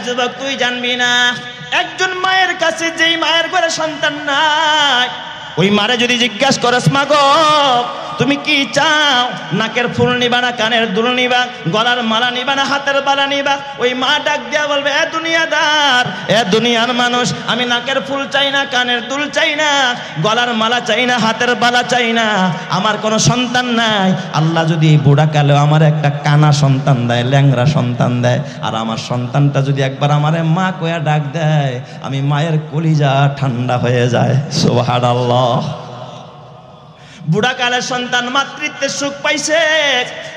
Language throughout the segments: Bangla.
যুবক তুই জানবি না, একজন মায়ের কাছে যেই মায়ের ঘরে সন্তান নাই, ওই মারে যদি জিজ্ঞাসা করস মা গো তুমি কি চাও, নাকের ফুল নিবা না কানের দুল নিবা, গলার মালা নিবা না হাতের বালা নিবা, ওই মা ডাক দিয়া বলবে এ দুনিয়াদার, এ দুনিয়ার মানুষ, আমি নাকের ফুল চাই না, কানের দুল চাই না, গলার মালা চাই না, হাতের বালা চাই না, আমার কোনো সন্তান নাই। আল্লাহ যদি এই বুড়া কালেও আমার একটা কানা সন্তান দেয়, ল্যাংরা সন্তান দেয়, আর আমার সন্তানটা যদি একবার আমারে মা কয়া ডাক দেয়, আমি মায়ের কলিজা ঠান্ডা হয়ে যায়। সুবহানাল্লাহ। বুড়া কালের সন্তান মাতৃত্বের সুখ পাইছে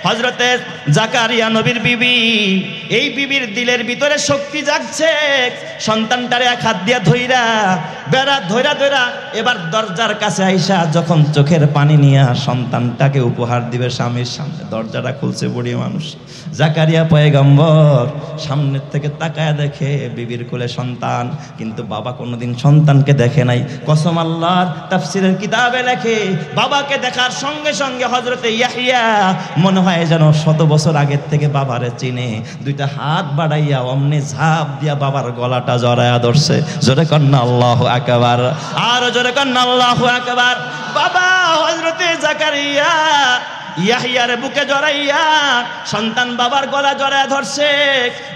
হযরতে জাকারিয়া নবীর বিবি। এই বিবির দিলের ভিতরে শক্তি জাগছে, সন্তানটারে এক হাত দিয়া ধইরা বেড়া ধইরা এবার দরজার কাছে আইসা যখন চোখের পানি নিয়ে সন্তানটাকে উপহার দিবে স্বামীর সামনে, দরজাটা খুলছে বুড়ি মানুষ। জাকারিয়া পয়গম্বর সামনের থেকে তাকায় দেখে বিবির কোলে সন্তান, কিন্তু বাবা কোনোদিন সন্তানকে দেখে নাই। কসম আল্লাহর, তাফসীরের কিতাবে লেখে বাবাকে দেখার সঙ্গে সঙ্গে হযরতে ইয়াহইয়া মনে হয় যেন 100 বছর আগের থেকে বাবারে চিনে, দুইটা হাত বাড়াইয়া অমনি ঝাঁপ দিয়া বাবার গলাটা জড়ায়া ধরছে। জোরে কন্না আল্লাহু আকবার, আর জোরে কন্না আল্লাহু আকবার। বাবা হযরতে জাকারিয়া ইয়াহইয়ার বুকে জড়াইয়া সন্তান বাবার গলা জড়ায় ধরছে।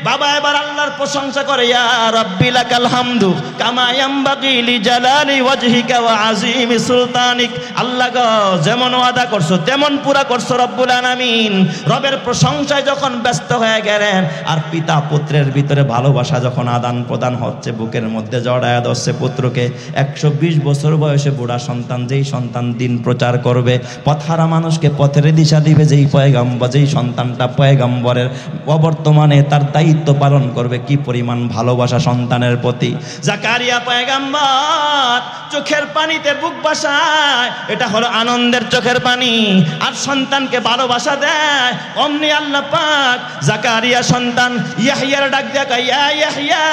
বাবা এবার আল্লাহর প্রশংসা করে, ইয়া রাব্বি লাকাল হামদু কামা ইয়ামবাগি লিজালালি ওয়াজহিকা ওয়া আযীমি সুলতানিক। আল্লাহ গো যেমন ওয়াদা করছো তেমন পুরা করছো রব্বুল আলামিন। রবের প্রশংসায় যখন ব্যস্ত হয়ে গেলেন, আর পিতা পুত্রের ভিতরে ভালোবাসা যখন আদান প্রদান হচ্ছে, বুকের মধ্যে জড়ায় ধরছে পুত্রকে। 120 বছর বয়সে বুড়া সন্তান, যেই সন্তান দিন প্রচার করবে, পথহারা মানুষকে পথের দিশা দিবে, যেই পয়গম্বর, যেই সন্তানটা পয়গম্বরের অবর্তমানে তার দায়িত্ব পালন করবে, কি পরিমাণ ভালোবাসা সন্তানের প্রতি। জাকারিয়া পয়গম্বর চোখের পানিতে বুক বাসায়, এটা হলো আনন্দের চোখের পানি, আর সন্তানকে ভালোবাসা দেয়। অমনি আল্লাহ পাক জাকারিয়া সন্তান ইয়াহইয়ার ডাক দিয়া কয়, ইয়া ইয়াহইয়া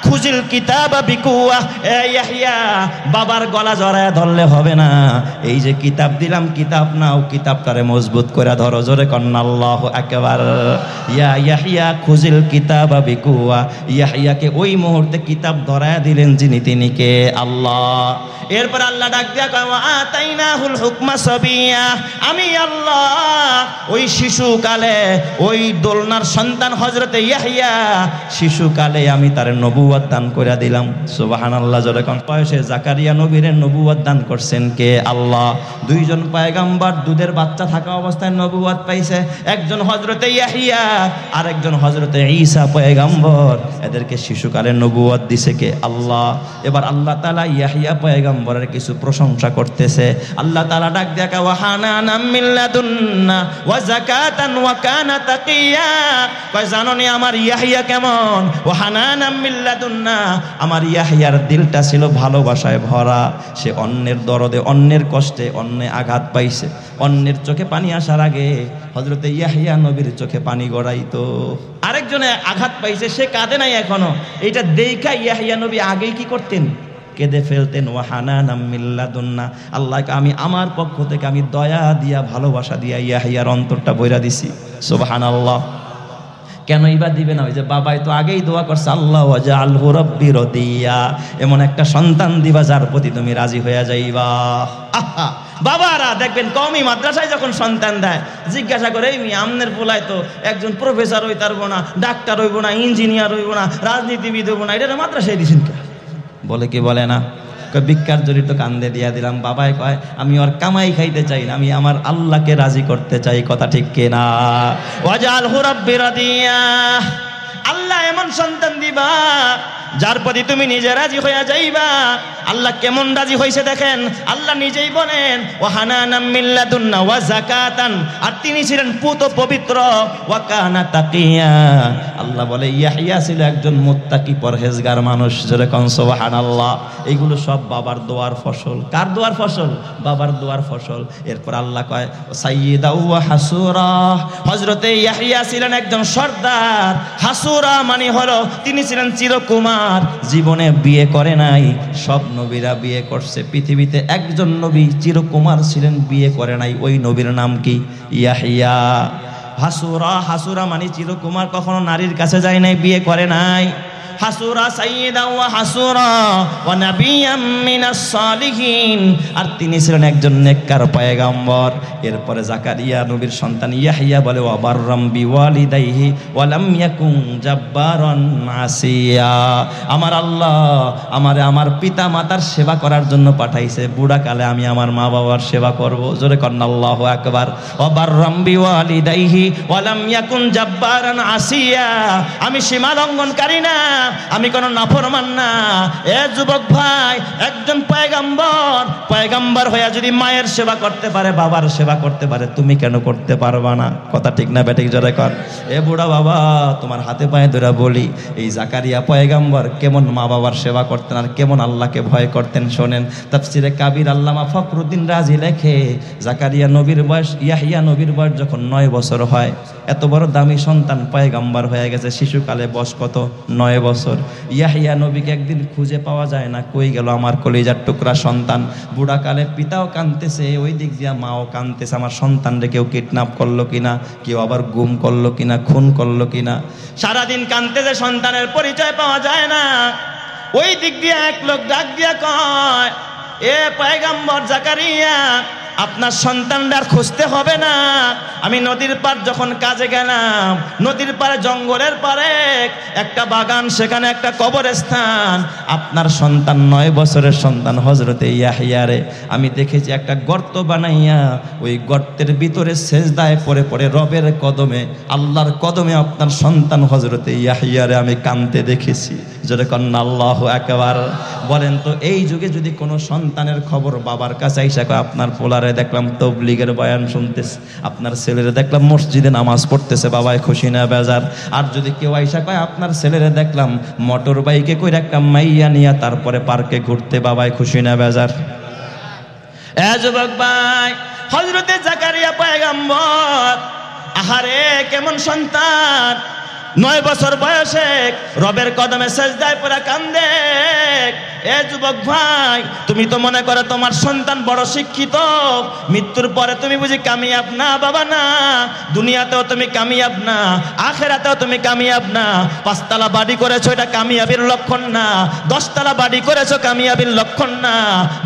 খুজিল কিতাবা বিকুয়া। এ ইয়াহইয়া, বাবার গলা জড়ায় ধরলে হবে না, এই যে কিতাব দিলাম, কিতাব নাও, কিতাবটারে মজবুত করে ধরো। জোরে কন্না আল্লাহু আকবার। ইয়া ইয়াহইয়া খুজিল কিতাবা বিকুয়া। ইয়াহইয়াকে ওই মুহূর্তে কিতাব ধরায় দিলেন যিনি, তিনি কে? আল্লাহ। এরপর আল্লাহ ডাক দিয়া কয়, ওয়া আতাইনাহুল হুকমা সাবিয়া। আমি আল্লাহ ওই শিশুকালে, ওই দোলনার সন্তান হযরতে ইয়াহইয়া শিশুকালে আমি তার নবুয়ত দান করে দিলাম। সুবহানাল্লাহ। জোরে কোন বয়সে জাকারিয়া নবীরে নবুয়ত দান করছেন কে? আল্লাহ। দুইজন পয়গম্বর দুধের বাচ্চা থাকা অবস্থায় নবুয়ত পাইছে, একজন হযরতে ইয়াহইয়া আর একজন হযরতে ঈসা পয়গম্বর। এদেরকে শিশুকালে নবুয়ত দিছে কে? আল্লাহ। এবার আল্লাহ তাআলা ইয়াহইয়া পয়গম্বরের কিছু প্রশংসা করতেছে। আল্লাহ তাআলা ডাক দিয়া কয়, ওয়া হানানাম মিন লাদুন্না ওয়া যাকাতান ওয়া কানা তাকিয়া। কয় জানোনি আমার ইয়াহইয়া কেমন? ওয়া হানানাম মিন লাদুন্না, আমার ইয়াহইয়ার দিলটা ছিল ভালোবাসায় ভরা। সে অন্যের দরদে, অন্যের কষ্টে, অন্যে আঘাত পাইছে, অন্যের চোখে পানি আসার আগে হযরতে ইয়াহইয়া নবীর চোখে পানি গড়াইতো। আরেকজনে আঘাত পাইছে, সে কাঁদে নাই এখনো, এটা দেখা ইয়াহইয়া নবী আগেই কি করতেন? কেঁদে ফেলতেন। ওয়া হানানাম মিন লাদুন্না, আল্লাহকে আমি আমার পক্ষ থেকে আমি দয়া দিয়া, ভালোবাসা দিয়া ইয়াহইয়ার অন্তরটা বইরা দিছি। সুবহানাল্লাহ। কেন ইবা দিবে না? ওই যে বাবাই তো আগেই দোয়া করছে, আল্লাহ ওয়াজআলহু রাব্বি রাদিয়া, এমন একটা সন্তান দিবা যার প্রতি তুমি রাজি হয়ে যাইবা। আহা, বাবারা দেখবেন কওমি মাদ্রাসায় যখন সন্তান দেয়, জিজ্ঞাসা করে, এই আমনের পোলায় তো একজন প্রফেসর হইতে পারবো না, ডাক্তার হইব না, ইঞ্জিনিয়ার হইব না, রাজনীতিবিদ হইব না, এটা মাদ্রাসায় দিছেন কে? বলে কি বলে না? ভিক্ষার জড়িত কান্দে দিয়া দিলাম। বাবাই কয়, আমি ওর কামাই খাইতে চাই না, আমি আমার আল্লাহকে রাজি করতে চাই। কথা ঠিক কিনা? ওয়াজআলহু রাব্বি রাদিয়া। আল্লাহ এমন সন্তান দিবা যার প্রতি তুমি নিজে রাজি হইয়া যাইবা। আল্লাহ কেমন রাজি হইছে দেখেন, আল্লাহ নিজেই বলেন, ওয়া হানানাম মিন লাদুন্না ওয়া যাকাতান, আর তিনি ছিলেন পুত পবিত্র, ওয়া কানা তাকিয়া। আল্লাহ বলে ইয়াহইয়া ছিল একজন মুত্তাকি পরহেজগার মানুষ। জোরে কোন সুবহানাল্লাহ। এইগুলো সব বাবার দোয়ার ফসল। কার দোয়ার ফসল? বাবার দোয়ার ফসল। এরপর আল্লাহ কয়, সাইয়্যিদা ওয়া হাসুরা। হযরতে ইয়াহইয়া ছিলেন একজন সর্দার। হাসুরা মানে হলো তিনি ছিলেন চিরকুমার, জীবনে বিয়ে করে নাই। সব নবীরা বিয়ে করছে, পৃথিবীতে একজন নবী চিরকুমার ছিলেন, বিয়ে করে নাই। ওই নবীর নাম কি? ইয়াহইয়া। হাসুরা, হাসুরা মানে চিরকুমার, কখনো নারীর কাছে যায় নাই, বিয়ে করে নাই। হাসুরা সাইয়্যিদা ওয়া হাসুরা ওয়া নাবিয়্যাম মিনাস সালিহিন, আর তিনি ছিলেন একজন নেককার পয়গম্বর। এরপরে জাকারিয়া নবীর সন্তান ইয়াহইয়া বলে ওয়া বাররাম বিওয়ালিদাইহি ওয়া লাম ইয়াকুন জাব্বারান আসিয়া, আমার আল্লাহ আমারে আমার পিতা মাতার সেবা করার জন্য পাঠাইছে, বুড়া কালে আমি আমার মা বাবার সেবা করব। জোরে কন্না আল্লাহু আকবার। ওয়া বাররাম বিওয়ালিদাইহি ওয়া লাম ইয়াকুন জাব্বারান আসিয়া, আমি সীমা লঙ্ঘনকারী না, আমি কোন নাফরমান না। এ যুবক ভাই, একজন পয়গম্বর হইয়া যদি মায়ের সেবা করতে পারে, বাবার সেবা করতে পারে, তুমি কেন করতে পারবা না? কথা ঠিক না বেঠিক? জোরে কর। এ বুড়া বাবা, তোমার হাতে পায়ে ধরে বলি, এই জাকারিয়া পয়গম্বর কেমন মা বাবার সেবা করতেন আর কেমন আল্লাহকে ভয় করতেন শোনেন। তাফসিরে কাবির আল্লামা ফখরুদ্দিন রাজি লেখে, জাকারিয়া নবীর বয়স, ইয়াহইয়া নবীর বয়স যখন 9 বছর হয়, এত বড় দামি সন্তান পয়গম্বর হয়ে গেছে, শিশুকালে বয়স কত? 9 বছর। ইয়াহইয়া নবীকে একদিন খুঁজে পাওয়া যায় না, কই গেল আমার কলিজার টুকরা সন্তান? বুড়াকালে পিতাও কাঁদতেছে, ওই দিক দিয়া মাও কাঁদতেছে, আমার সন্তানরে কেউ কিডন্যাপ করলো কিনা, কেউ আবার গুম করলো কিনা, খুন করলো কিনা। সারাদিন কাঁদতেছে, সন্তানের পরিচয় পাওয়া যায় না। ওই দিক দিয়ে এক লোক ডাক দিয়া কয়, এ পয়গম্বর জাকারিয়া, আপনার সন্তানরা খুঁজতে হবে না। আমি নদীর পার যখন কাজে গেলাম, নদীর পারে জঙ্গলের পারে একটা বাগান, সেখানে একটা কবরস্থান, আপনার সন্তান 9 বছরের সন্তান হযরতে ইয়াহইয়ারে আমি দেখেছি একটা গর্ত বানাইয়া, ওই গর্তের ভিতরে সেজদায় পড়ে পড়ে রবের কদমে, আল্লাহর কদমে আপনার সন্তান হযরতে ইয়াহইয়ারে আমি কাঁদতে দেখেছি। জোরে কন্না আল্লাহু আকবার। বলেন তো, এই যুগে যদি কোনো সন্তানের খবর বাবার কাছে আইসা কয়, আপনার পোলারে দেখলাম তবলিগের বয়ান শুনতেছে, আপনার ছেলেরে দেখলাম মসজিদে নামাজ পড়তেছে, বাবায় খুশি না বেজার? আর যদি কেউ আইসা কয়, আপনার ছেলেরে দেখলাম মোটর বাইকে কইরা একটা মাইয়া নিয়া তারপরে পার্কে ঘুরতে, বাবায় খুশি না বেজার? এ যুবক ভাই, হযরতে জাকারিয়া পয়গম্বর, আহারে কেমন সন্তান, 9 বছর বয়সে রবের কদমে সেজদায় পড়ে কান্দে। এ যুবক ভাই, তুমি তো মনে করো তোমার সন্তান বড় শিক্ষিত, মৃত্যুর পরে তুমি বুঝি কামিয়াব না? বাবা না, দুনিয়াতেও তুমি কামিয়াব না, আখেরাতেও তুমি কামিয়াব না। 5 তলা বাড়ি করেছো, এটা কামিয়াবির লক্ষণ না। 10 তলা বাড়ি করেছো, কামিয়াবির লক্ষণ না।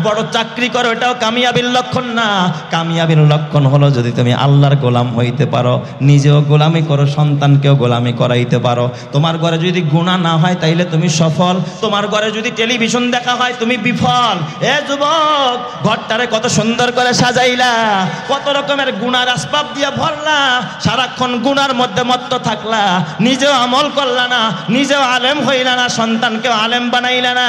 বড় চাকরি করো, এটাও কামিয়াবির লক্ষণ না। কামিয়াবির লক্ষণ হলো যদি তুমি আল্লাহর গোলাম হইতে পারো, নিজেও গোলামি করো, সন্তানকেও গোলামি করাইতে পারো। তোমার ঘরে যদি গুনাহ না হয় তাইলে তুমি সফল, তোমার ঘরে যদি টেলিভিশন দেখা হয় তুমি বিফল। এ যুবক, ঘরটারে কত সুন্দর করে সাজাইলা, কত রকমের গুনার আসবাব দিয়ে ভরলা, সারাক্ষণ গুনার মধ্যে মত্ত থাকলা, নিজেও আমল করলা না, নিজেও আলেম হইলা না, সন্তানকেও আলেম বানাইলা না,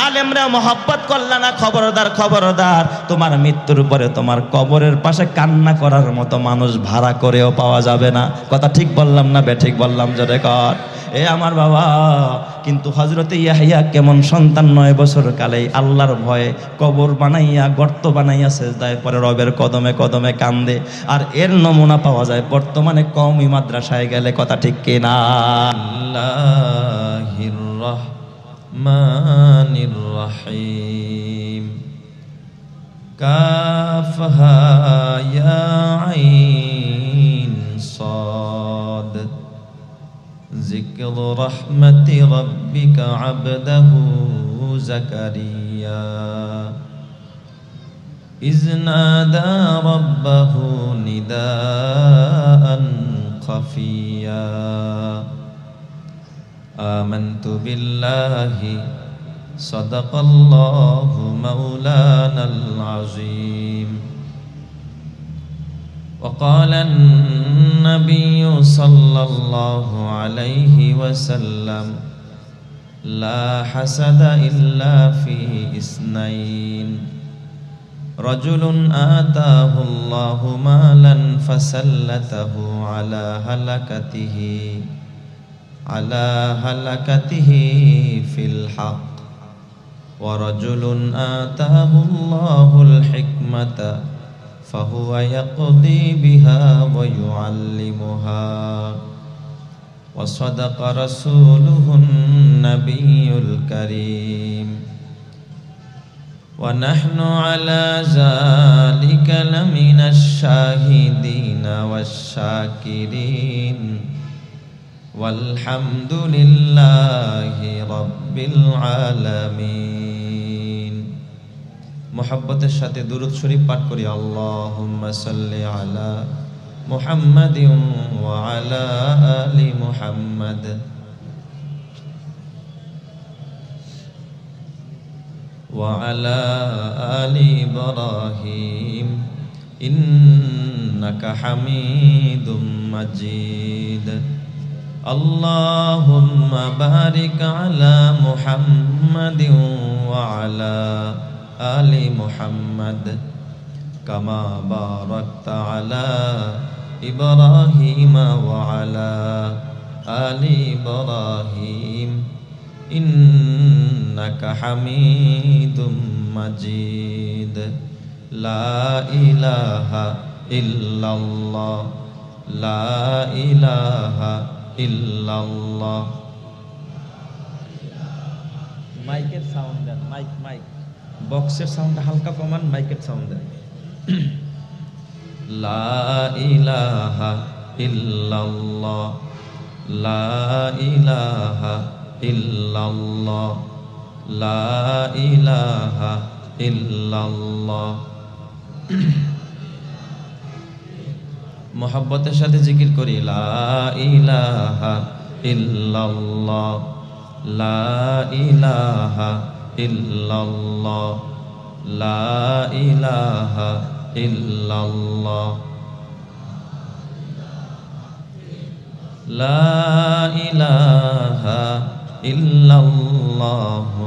আলেমরা মহব্বত করলা না। খবরদার, খবরদার, তোমার মৃত্যুর পরে তোমার কবরের পাশে কান্না করার মতো মানুষ ভাড়া করেও পাওয়া যাবে না। কথা ঠিক বললাম না বেঠিক বললাম? জোরে কর। এ আমার বাবা, কিন্তু হযরতে ইয়াহইয়া কেমন সন্তান, 9 বছর কালেই আল্লাহর ভয়ে কবর বানাইয়া, গর্ত বানাইয়া সেজদায় পরে রবের কদমে কদমে কান্দে। আর এর নমুনা পাওয়া যায় বর্তমানে কওমি মাদ্রাসায় গেলে। কথা ঠিক কিনা? আল্লাহির রহমানির রহিম। কাফহা ইয়া আইন সাদ। ذكر رحمة ربك عبده زكريا إذ نادى ربه نداء خفيا آمنت بالله صدق الله مولانا العظيم وقال النبي صلى الله عليه وسلم لا حسد إلا في اثنين رجل آتاه الله مالا فسلته على هلكته في الحق ورجل آتاه الله الحكمة فهو يقضي بها ويعلمها وصدق رسوله النبي الكريم ونحن على ذلك لمن الشاهدين والشاكرين والحمد لله رب العالمين محبতের সাথে দুরূদ শরীফ পাঠ করি আল্লাহুম্মা সাল্লি আলা মুহাম্মাদিন ওয়া আলা আলি মুহাম্মাদ وعلى آل إبراهيم إنك حميد مجيد اللهم بارك على محمد وعلى آل محمد كما باركت على إبراهيم وعلى آل إبراهيم إنك حميد مجيد لا إله إلا الله لا إله إلا الله মাইকের সাউন্ড দেন মাইক বক্সের সাউন্ড হালকা কমান মাইকের সাউন্ড দেন লা ইলাহা ইল্লাল্লাহ লা ইলাহা ইল্লাল্লাহ লা ইলাহা ইল্লাল্লাহ মোহাব্বতের সাথে জিকির করি লা ইলাহা ইল্লাল্লাহ লা ইলাহা ইল্লাল্লাহ লা ইলাহা ইল্লাল্লাহ লা ইলাহা ইল্লাল্লাহু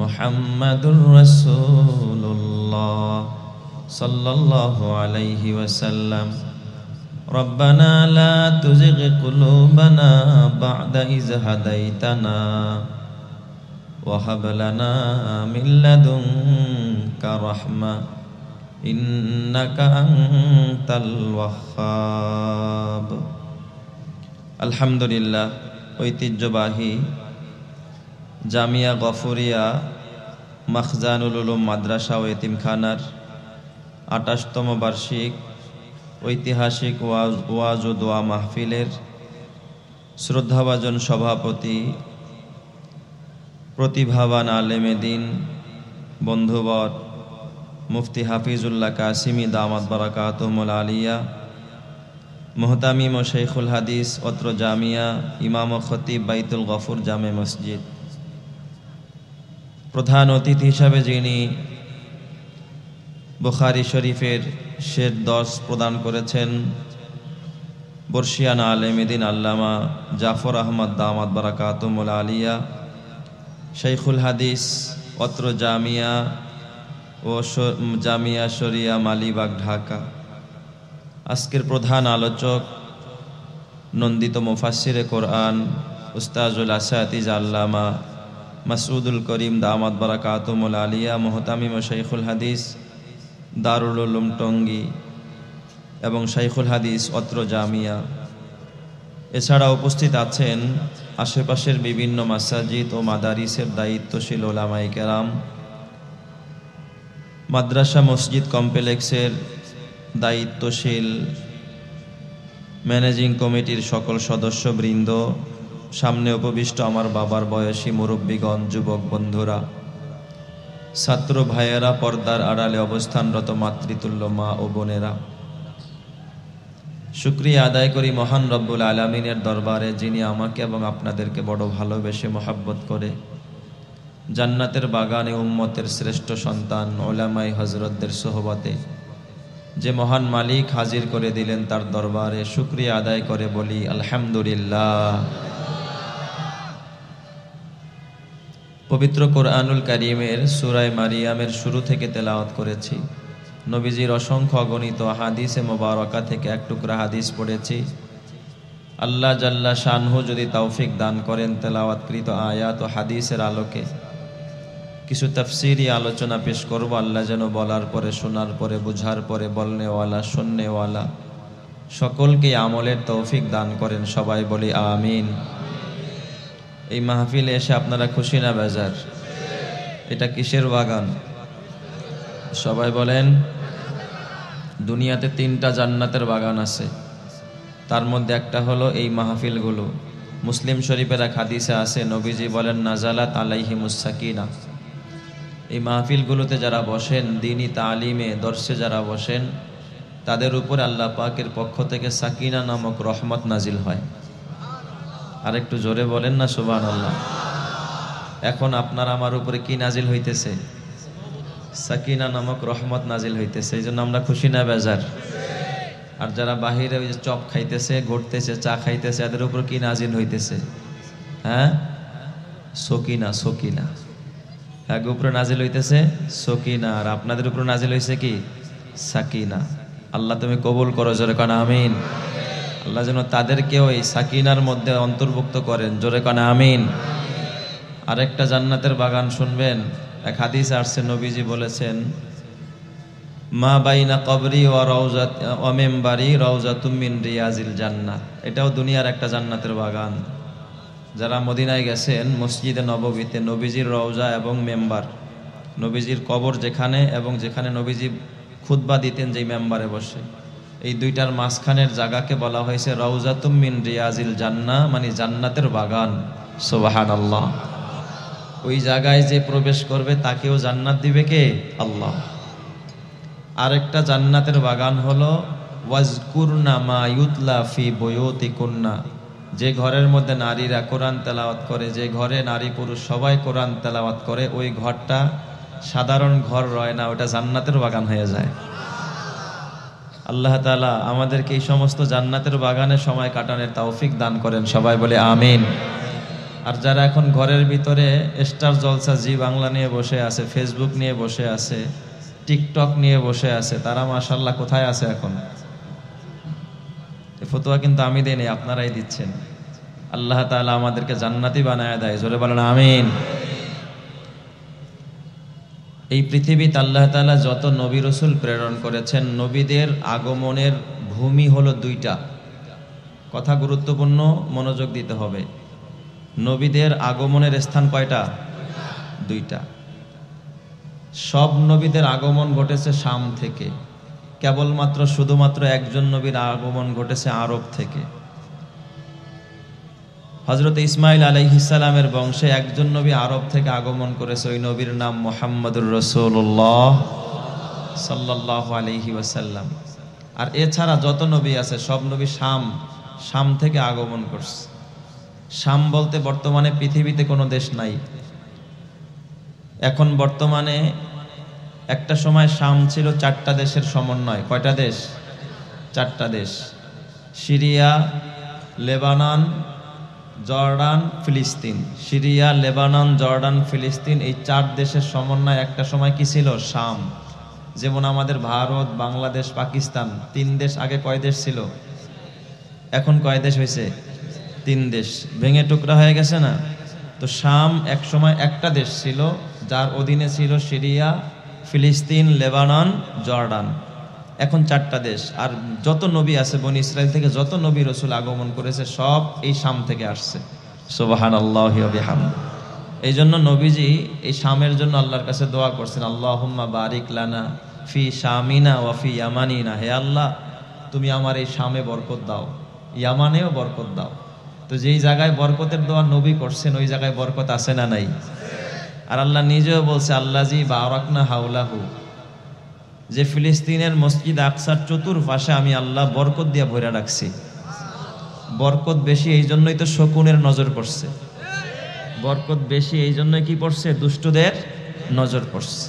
মুহাম্মাদুর রাসূলুল্লাহ সাল্লাল্লাহু আলাইহি ওয়াসাল্লাম রব্বানা লা তুজিগ কুলুবানা বা'দা ইয হাদাইতানা ওয়া হাব লানা মিন লাদুনকা রাহমা ইন্নাকা আনতাল ওয়াহ্হাব আলহামদুলিল্লাহ ঐতিহ্যবাহী জামিয়া গফুরিয়া মাখজানুল উলুম মাদ্রাসা ও এতিমখানার ২৮তম বার্ষিক ঐতিহাসিক ওয়াজ ও দোয়া মাহফিলের শ্রদ্ধাভাজন সভাপতি প্রতিভাবান আলেমে দ্বীন বন্ধুবর মুফতি হাফিজুল্লাহ কাসিমি দামাত বারাকাতুহুল আলিয়া মুহতামিম ও শেখুল হাদিস অত্র জামিয়া ইমাম ও খতিব বাইতুল গফুর জামে মসজিদ প্রধান অতিথি হিসাবে যিনি বুখারী শরীফের শের 10 প্রদান করেছেন বর্ষিয়ান আলেমে দ্বীন আল্লামা জাফর আহমদ দামাত বারাকাতুহুল আলিয়া শেখুল হাদিস অত্র জামিয়া ও জামিয়া শরিয়া মালিবাগ ঢাকা আজকের প্রধান আলোচক নন্দিত মুফাসসিরে কোরআন উস্তাজুল আসাতিজ আল্লামা মাসউদুল করিম দামাত বারাকাতুহুল আলিয়া মুহতামিম ও শেখুল হাদিস দারুল উলুম টঙ্গী এবং শেখুল হাদিস অত্র জামিয়া এছাড়া উপস্থিত আছেন আশেপাশের বিভিন্ন মাসাজিদ ও মাদারিসের দায়িত্বশীল ওলামায়ে কেরাম মাদ্রাসা মসজিদ কমপ্লেক্সের দায়িত্বশীল ম্যানেজিং কমিটির সকল সদস্যবৃন্দ সামনে উপবিষ্ট আমার বাবার বয়সী মুরব্বীগণ যুবক বন্ধুরা ছাত্র ভাইয়েরা পর্দার আড়ালে অবস্থানরত মাতৃতুল্য মা ও বোনেরা শুকরিয়া আদায় করি মহান রব্বুল আলামিনের দরবারে যিনি আমাকে এবং আপনাদেরকে বড় ভালোবেসে মহব্বত করে জান্নাতের বাগানে উম্মতের শ্রেষ্ঠ সন্তান উলামায়ে হযরতদের সোহবতে যে মহান মালিক হাজির করে দিলেন তার দরবারে শুকরিয়া আদায় করে বলি আলহামদুলিল্লাহ। পবিত্র কোরআনুল কারীমের সূরা মারিয়ামের শুরু থেকে তেলাওয়াত করেছি। নবীজির অসংখ্য অগণিত হাদিসে মোবারকা থেকে এক টুকরা হাদিস পড়েছি। আল্লাহ জাল্লা শানহু যদি তৌফিক দান করেন তেলাওয়াতকৃত আয়াত ও হাদিসের আলোকে কিছু তাফসীরি আলোচনা পেশ করব। আল্লাহ যেন বলার পরে শোনার পরে বুঝার পরে বলনেওয়ালা শুননেওয়ালা সকলকে আমলের তৌফিক দান করেন। সবাই বলি আমিন। এই মাহফিলে এসে আপনারা খুশি না বেজার? এটা কিসের বাগান? সবাই বলেন। দুনিয়াতে 3টা জান্নাতের বাগান আছে, তার মধ্যে একটা হলো এই মাহফিলগুলো। মুসলিম শরীফের এক হাদিসে আছে, নবীজি বলেন নাজালাত আলাইহিমুস সাকিনা। এই মাহফিলগুলোতে যারা বসেন, দ্বীনি তালিমে দর্শে যারা বসেন, তাদের উপর আল্লাহ পাকের পক্ষ থেকে সাকিনা নামক রহমত নাজিল হয়। আর একটু জোরে বলেন না সুবহানাল্লাহ। এখন আপনার আমার উপরে কি নাজিল হইতেছে? সাকিনা নামক রহমত নাজিল হইতেছে। এই জন্য আমরা খুশি না বেজার? আর যারা বাহিরে ওই যে চপ খাইতেছে, ঘুরতেছে, চা খাইতেছে, এদের উপর কি নাজিল হইতেছে? হ্যাঁ, সকিনা। সকিনা এক উপরে নাজিল হইতেছে সকিনা, আর আপনাদের উপর নাজিল হইছে কি? সাকিনা। আল্লাহ তুমি কবুল করো, জোরে কানা আমিন। আল্লাহ যেন তাদেরকেও এই সাকিনার মধ্যে অন্তর্ভুক্ত করেন, জোরে কানা আমিন। আরেকটা জান্নাতের বাগান শুনবেন। এক হাদিসে আসছে, নবীজি বলেছেন মা বাইনা কবরি ওয়া রাউজাত ওয়া মিম্বারি রাউজাতুম মিন রিয়াজিল জান্নাহ। এটাও দুনিয়ার একটা জান্নাতের বাগান। যারা মদিনায় গেছেন, মসজিদে নববীতে নবীজির রওজা এবং মেম্বার, নবীজির কবর যেখানে এবং যেখানে নবীজি খুতবা দিতেন যেই মেম্বারে বসে, এই দুইটার মাঝখানের জায়গাকে বলা হয়েছে রাউজাতুম মিন রিয়াজিল জান্নাহ, মানে জান্নাতের বাগান। সুবহানাল্লাহ। ওই জায়গায় যে প্রবেশ করবে তাকেও জান্নাত দিবে কে? আল্লাহ। আরেকটা জান্নাতের বাগান হলো ওয়াজকুরনা মা ইউতলা ফি বুয়ুতিকুন্না। যে ঘরের মধ্যে নারীরা কোরআন তেলাওয়াত করে, যে ঘরে নারী পুরুষ সবাই কোরআন তেলাওয়াত করে, ওই ঘরটা সাধারণ ঘর রয় না, ওটা জান্নাতের বাগান হয়ে যায়। আল্লাহ তাআলা আমাদেরকে এই সমস্ত জান্নাতের বাগানে সময় কাটানোর তৌফিক দান করেন, সবাই বলে আমিন। আর যারা এখন ঘরের ভিতরে স্টার জলসা জি বাংলা নিয়ে বসে আছে, ফেসবুক নিয়ে বসে আছে, টিকটক নিয়ে বসে আছে, তারা মাশাআল্লাহ কোথায় আছে এখন? এই ফতোয়া কিন্তু আমি দেই নাই, আপনারাই দিচ্ছেন। আল্লাহ তাআলা আমাদেরকে জান্নাতি বানায় দেয়, জোরে বলেন আমিন। এই পৃথিবীতে আল্লাহ তাআলা যত নবী রাসূল প্রেরণ করেছেন, নবীদের আগমনের ভূমি হলো 2টা। কথা গুরুত্বপূর্ণ, মনোযোগ দিতে হবে। নবীদের আগমনের স্থান কয়টা? 2টা। সব নবীদের আগমন ঘটেছে শাম থেকে, কেবলমাত্র শুধুমাত্র একজন নবীর আগমন ঘটেছে আরব থেকে। হযরত ইসমাইল আলাইহিস সালামের বংশে একজন নবী আরব থেকে আগমন করেছে, ওই নবীর নাম মুহাম্মদুর রাসূলুল্লাহ সাল্লাল্লাহু আলাইহি ওয়াসাল্লাম। আর এছাড়া যত নবী আছে সব নবী শাম থেকে আগমন করছে। শাম বলতে বর্তমানে পৃথিবীতে কোনো দেশ নাই। এখন বর্তমানে, একটা সময় শাম ছিল 4টা দেশের সমন্বয়। কয়টা দেশ? 4টা দেশ। সিরিয়া, লেবানন, জর্ডান, ফিলিস্তিন। সিরিয়া, লেবানন, জর্ডান, ফিলিস্তিন, এই 4 দেশের সমন্বয় একটা সময় কি ছিল? শাম। যেমন আমাদের ভারত, বাংলাদেশ, পাকিস্তান 3 দেশ। আগে কয় দেশ ছিল? এখন কয় দেশ হয়েছে? 3 দেশ। ভেঙে টুকরা হয়ে গেছে না? তো শাম এক সময় একটা দেশ ছিল, যার অধীনে ছিল সিরিয়া, ফিলিস্তিন, লেবানন, জর্ডান। এখন 4টা দেশ। আর যত নবী আছে বনি ইসরাইল থেকে, যত নবী রাসূল আগমন করেছে সব এই শাম থেকে আসছে। সুবহানাল্লাহি ওয়া বিহামদিহি। এই জন্য নবীজি এই শামের জন্য আল্লাহর কাছে দোয়া করছেন, আল্লাহুম্মা বারিক লানা ফি শামিনা ওয়া ফি ইয়ামানিনা। হে আল্লাহ, তুমি আমার এই শামে বরকত দাও, ইয়ামানেও বরকত দাও। তো যেই জায়গায় বরকতের দোয়া নবী করছেন, ওই জায়গায় বরকত আছে না নাই? আর আল্লাহ নিজেও বলছে আল্লাজি বারাকনা হাওলাহু, যে ফিলিস্তিনের মসজিদ আকসার চতুর্পাশে আমি আল্লাহ বরকত দিয়া ভরে রাখছি। বরকত বেশি এই জন্যই তো শকুনের নজর পড়ছে। বরকত বেশি এই জন্যই কি পড়ছে? দুষ্টদের নজর পড়ছে।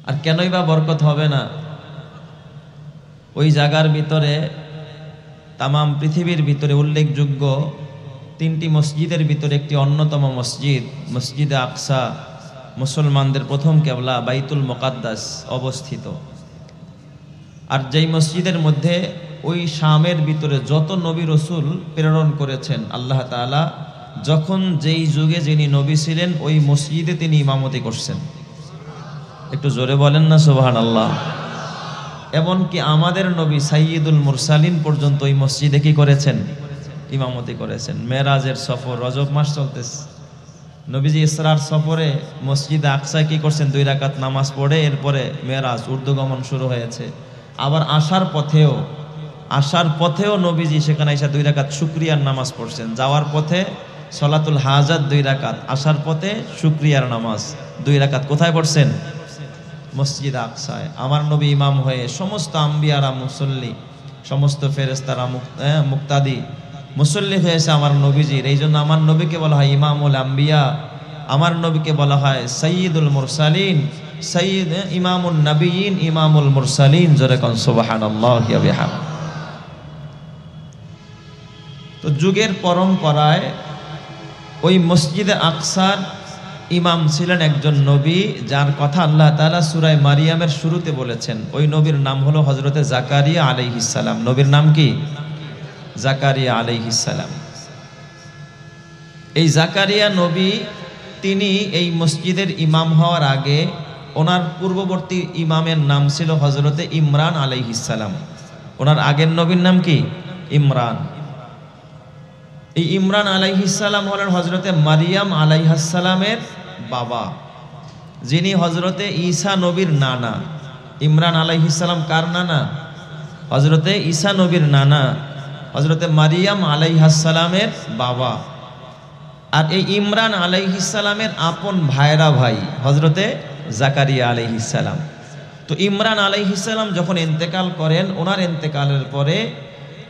আর কেনই বা বরকত হবে না? ওই জায়গার ভিতরে, তামাম পৃথিবীর ভিতরে উল্লেখযোগ্য 3টি মসজিদের ভিতরে একটি অন্যতম মসজিদ, মসজিদে আকসা, মুসলমানদের প্রথম কেবলা বাইতুল মুকাদ্দাস অবস্থিত। আর যেই মসজিদের মধ্যে ওই শামের ভিতরে যত নবী রাসূল প্রেরণ করেছেন আল্লাহ তাআলা, যখন যেই যুগে যিনি নবী ছিলেন ওই মসজিদে তিনি ইমামতি করছেন। একটু জোরে বলেন না সুবহানাল্লাহ। এমনকি আমাদের নবী সাইয়্যিদুল মুরসালিন পর্যন্ত ওই মসজিদে কি করেছেন? ইমামতি করেছেন। মেরাজের সফর, রজব মাস চলতেছে, নবীজি ইসরার সফরে মসজিদে আকসায় কি করছেন? 2 রাকাত নামাজ পড়ে এরপরে মেরাজ ঊর্ধ্বগমন শুরু হয়েছে। আবার আসার পথেও নবীজি সেখানে এসে 2 রাকাত শুকরিয়ার নামাজ পড়ছেন। যাওয়ার পথে সলাতুল হাজাত 2 রাকাত, আসার পথে শুকরিয়ার নামাজ 2 রাকাত কোথায় পড়ছেন? মসজিদ আকসায়। আমার নবী ইমাম হয়ে সমস্ত আম্বিয়ারা মুসল্লি, সমস্ত ফেরেশতারা মুক্তাদি মুসল্লি হয়েছে আমার নবীজির। এই জন্য আমার নবীকে বলা হয় ইমামুল আম্বিয়া, আমার নবীকে বলা হয় সাইয়্যিদুল মুরসালিন, সাইয়্যিদ ইমামুন নবিয়িন, ইমামুল মুরসালিন। জোরে কোন সুবহানাল্লাহি ওয়া বিহামদিহি। তো যুগের পরম্পরায় ওই মসজিদে আকসার ইমাম ছিলেন একজন নবী, যার কথা আল্লাহ তাআলা সূরা মারিয়ামের শুরুতে বলেছেন। ওই নবীর নাম হলো হযরতে জাকারিয়া আলাইহিস সালাম। নবীর নাম কি? জাকারিয়া আলাইহিস সালাম। এই জাকারিয়া নবী, তিনি এই মসজিদের ইমাম হওয়ার আগে ওনার পূর্ববর্তী ইমামের নাম ছিল হযরতে ইমরান আলাইহিস সালাম। ওনার আগের নবীর নাম কি? ইমরান। এই ইমরান আলাইহিস সালাম হলেন হযরতে মারিয়াম আলাইহিস সালামের বাবা, যিনি হযরতে ঈসা নবীর নানা। ইমরান আলাইহিস সালাম কার নানা? হযরতে ঈসা নবীর নানা, হযরতে মারিয়াম আলাইহিস সালামের বাবা। আর এই ইমরান আলাইহিস সালামের আপন ভাইরা ভাই হযরতে জাকারিয়া আলাইহিস সালাম। তো ইমরান আলাইহিস সালাম যখন ইন্তেকাল করেন, ওনার ইন্তেকালের পরে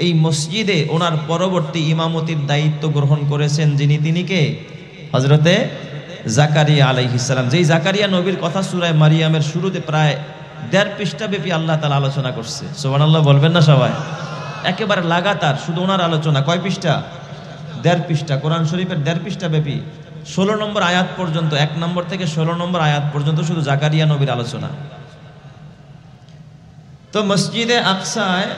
এই মসজিদে ওনার পরবর্তী ইমামতির দায়িত্ব গ্রহণ করেছেন তিনি কে? হযরতে জাকারিয়া আলাইহিস সালাম। যেই জাকারিয়া নবীর কথা সূরা মারিয়ামের শুরুতে প্রায় 1.5 পৃষ্ঠা ব্যাপী আল্লাহ তাআলা আলোচনা করছে। সুবহানাল্লাহ বলবেন না সবাই? একেবারে লাগাতার শুধু ওনার আলোচনা। কয় পৃষ্ঠা? 1.5 পৃষ্ঠা। কোরআন শরীফের 1.5 পৃষ্ঠা ব্যাপী 16 নম্বর আয়াত পর্যন্ত, 1 নম্বর থেকে 16 নম্বর আয়াত পর্যন্ত শুধু জাকারিয়া নবীর আলোচনা। তো মসজিদে আকসায়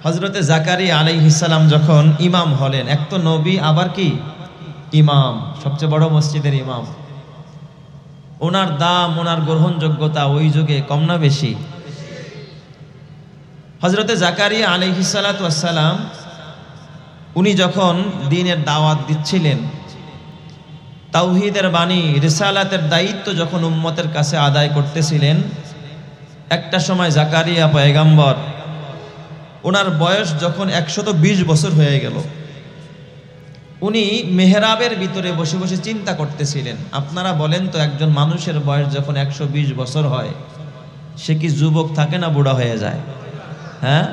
হযরতে জাকারিয়া আলাইহিস সালাম যখন ইমাম হলেন, এক তো নবী আবার কি ইমাম, সবচেয়ে বড় মসজিদের ইমাম। ওনার দাম, ওনার গ্রহণযোগ্যতা ওই যুগে কম না বেশি? হযরতে জাকারিয়া আলাইহিস সালাতু ওয়াস সালাম উনি যখন দ্বীনের দাওয়াত দিচ্ছিলেন, তাওহীদের বাণী, রিসালাতের দায়িত্ব যখন উম্মতের কাছে আদায় করতেছিলেন, একটা সময় জাকারিয়া পয়গম্বর, ওনার বয়স যখন 120 বছর হয়ে গেল, উনি মেহরাবের ভিতরে বসে বসে চিন্তা করতেছিলেন। আপনারা বলেন তো, একজন মানুষের বয়স যখন 120 বছর হয়, সে কি যুবক থাকে না বুড়া হয়ে যায়? হ্যাঁ,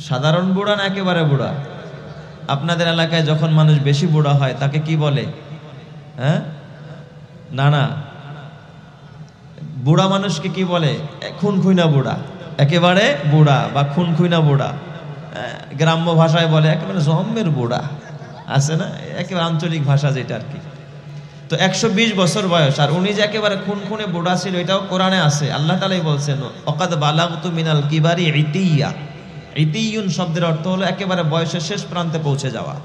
সাধারণ বুড়া না একেবারে বুড়া? আপনাদের এলাকায় যখন মানুষ বেশি বুড়া হয় তাকে কি বলে? হ্যাঁ, না, বুড়া মানুষকে কি বলে? খুনখুইনা বুড়া, একেবারে বুড়া বা খুনখুইনা বুড়া। গ্রাম্য ভাষায় বলে একেবারে জম্মের বুড়া, আছে না? একেবারে আঞ্চলিক ভাষা যেটা আর কি। তো 120 বছর বয়স, আর উনি যে একেবারে খুনখুনে বুড়া ছিল, এটাও কোরআনে আছে। আল্লাহ তাআলাই বলছেন ওয়াকাদ বালাগতু মিনাল কিবারি ইতিয়া। ইতিয়ুন শব্দের অর্থ হলো একেবারে বয়সের শেষ প্রান্তে পৌঁছে যাওয়া।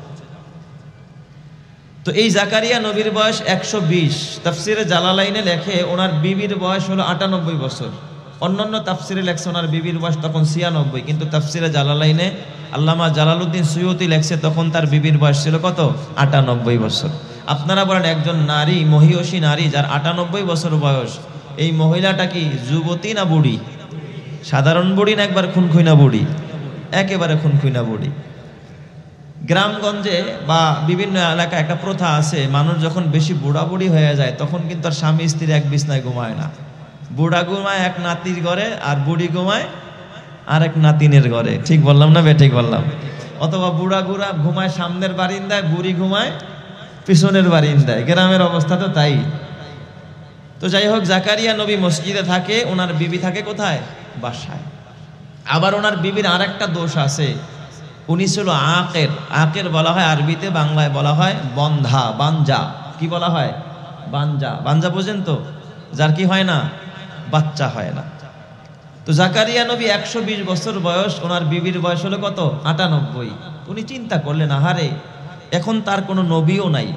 তো এই জাকারিয়া নবীর বয়স 120। তাফসিরে জালালাইনে লেখে ওনার বিবির বয়স হলো 98 বছর। অন্যান্য তাফসিরে লেখছে ওনার বিবির বয়স তখন 96, কিন্তু তাফসিরে জালালাইনে আল্লামা জালালউদ্দিন সুয়ুতি লেখছে তখন তার বিবির বয়স ছিল কত? 98 বছর। আপনারা বলেন, একজন নারী, মহিয়সী নারী যার 98 বছর বয়স, এই মহিলাটা কি যুবতী না বুড়ি? সাধারণ বুড়ি না একবার খুনখুইনা বুড়ি? একেবারে খুনখুইনা বুড়ি। গ্রামগঞ্জে বা বিভিন্ন এলাকায় একটা প্রথা আছে, মানুষ যখন বেশি বুড়া বুড়ি হয়ে যায় তখন কিন্তু আর স্বামী স্ত্রী এক বিছনায় ঘুমায় না। বুড়া ঘুমায় এক নাতির ঘরে, আর বুড়ি ঘুমায় আর এক নাতিনের ঘরে। ঠিক বললাম না ঠিক বললাম? অথবা বুড়া ঘুমায় সামনের বারিন্দায়, বুড়ি ঘুমায় পিছনের বারিন্দায়। গ্রামের অবস্থা তো তাই। তো যাই হোক, জাকারিয়া নবী মসজিদে থাকে, ওনার বিবি থাকে কোথায়? বাসায়। আবার ওনার বিবির আর একটা দোষ আছে, উনি ছিল আকের। আকের বলা হয় আরবিতে, বাংলায় বলা হয় বন্ধা, বাঞ্জা। কি বলা হয়? বাঞ্জা। বাঞ্জা বোঝেন তো? যার কি হয় না, বাচ্চা হয় না। তো জাকারিয়া নবী 120 বছর বয়স, ওনার বিবির বয়স হলো কত? 98। উনি চিন্তা করলেন, আহারে, এখন তার কোনো নবীও নাই।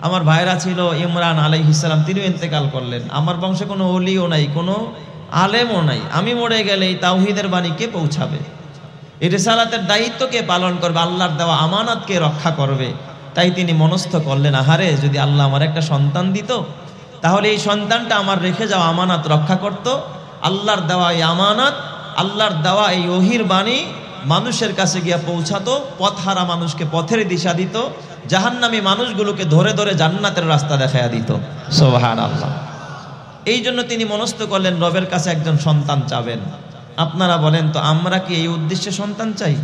আমার ভাইরা ছিল ইমরান আলাইহিস সালাম, তিনিও ইন্তেকাল করলেন। আমার বংশে কোনো ওলিও নাই, কোনো আলেমও নাই। আমি মরে গেলে এই তাওহীদের বাণী কে পৌঁছাবে? এই রিসালাতের দায়িত্ব কে পালন করবে? আল্লাহর দেওয়া আমানত কে রক্ষা করবে? তাই তিনি মনস্থ করলেন, আহারে যদি আল্লাহ আমার একটা সন্তান দিত, তাহলে এই সন্তানটা আমার রেখে যাওয়া আমানত রক্ষা করত। আল্লাহর দেওয়া এই আমানত, আল্লাহর দেওয়া এই ওহির বাণী মানুষের কাছে গিয়া পৌঁছাতো, পথহারা মানুষকে পথের দিশা দিত, জাহান্নামী মানুষগুলোকে ধরে ধরে জান্নাতের রাস্তা দেখাইয়া দিত। সুবহানাল্লাহ। এই জন্য তিনি মনস্থ করলেন রবের কাছে একজন সন্তান চাবেন। আপনারা বলেন তো, আমরা কি এই উদ্দেশ্যে সন্তান চাই?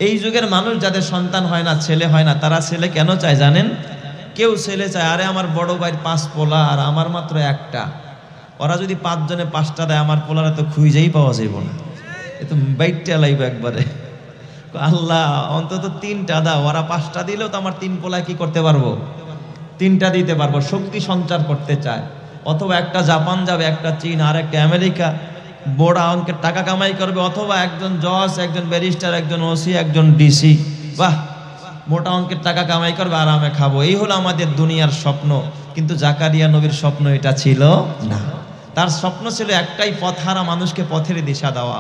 এই যুগের মানুষ যাদের সন্তান হয় না, ছেলে হয় না, তারা ছেলে কেন চায় জানেন? কেউ ছেলে চায়, আরে আমার বড় ভাইয়ের 5 পোলা আর আমার মাত্র একটা, ওরা যদি 5 জনে 5টা দেয়, আমার পোলারা তো খুঁজেই পাওয়া যাইব না, এ তো বাইটটা লাইব একবারে। আল্লাহ অন্তত 3টা দাও, ওরা 5টা দিলেও তো আমার 3 পোলা কি করতে পারবো? 3টা দিতে পারবো। শক্তি সঞ্চার করতে চায়। অথবা একটা জাপান যাবে, একটা চীন, আর একটা আমেরিকা, বড় অঙ্কের টাকা কামাই করবে। অথবা একজন জজ, একজন ব্যারিস্টার, একজন ওসি, একজন ডিসি, বাহ, মোটা অঙ্কের টাকা কামাই করবে, আরামে খাবো। এই হলো আমাদের দুনিয়ার স্বপ্ন। কিন্তু জাকারিয়া নবীর স্বপ্ন এটা ছিল না। তার স্বপ্ন ছিল একটাই, পথহারা মানুষকে পথের দিশা দেওয়া।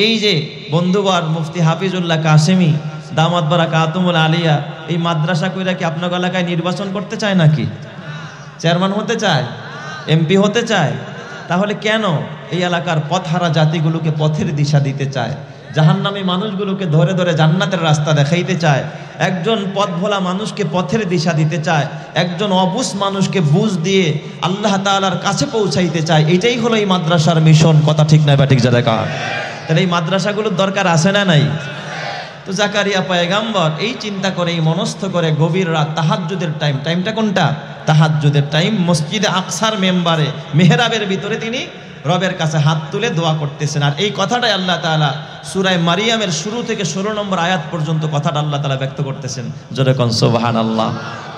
এই যে বন্ধুবর মুফতি হাফিজুল্লাহ কাসেমি দামাত বারাকাতুহুল আলিয়া, এই মাদ্রাসা কইরা কি আপনার এলাকায় নির্বাচন করতে চায় নাকি? চেয়ারম্যান হতে চায়, এমপি হতে চায়? তাহলে কেন এই এলাকার পথহারা জাতিগুলোকে পথের দিশা দিতে চায়, জাহান্নামী মানুষগুলোকে ধরে ধরে জান্নাতের রাস্তা দেখাইতে চায়, একজন পথ ভোলা মানুষকে পথের দিশা দিতে চায়, একজন অবুঝ মানুষকে বুঝ দিয়ে আল্লাহ তাআলার কাছে পৌঁছাইতে চায়। এটাই হলো এই মাদ্রাসার মিশন। কথা ঠিক না ব্যাঠিক যারা কার? তাহলে এই মাদ্রাসাগুলোর দরকার আছে না নাই? তো জাকারিয়া পয়গাম্বর এই চিন্তা করে, এই মনস্থ করে, গভীর রাত তাহাজ্জুদের টাইমটা কোনটা? তাহাজ্জুদের টাইম। মসজিদে আকসার মেম্বারে মেহরাবের ভিতরে তিনি রবের কাছে হাত তুলে দোয়া করতেছেন। আর এই কথাটাই আল্লাহ তাআলা সূরা মারিয়ামের শুরু থেকে 16 নম্বর আয়াত পর্যন্ত কথাটা আল্লাহ তাআলা ব্যক্ত করতেছেন। জোরে কোন সুবহানাল্লাহ।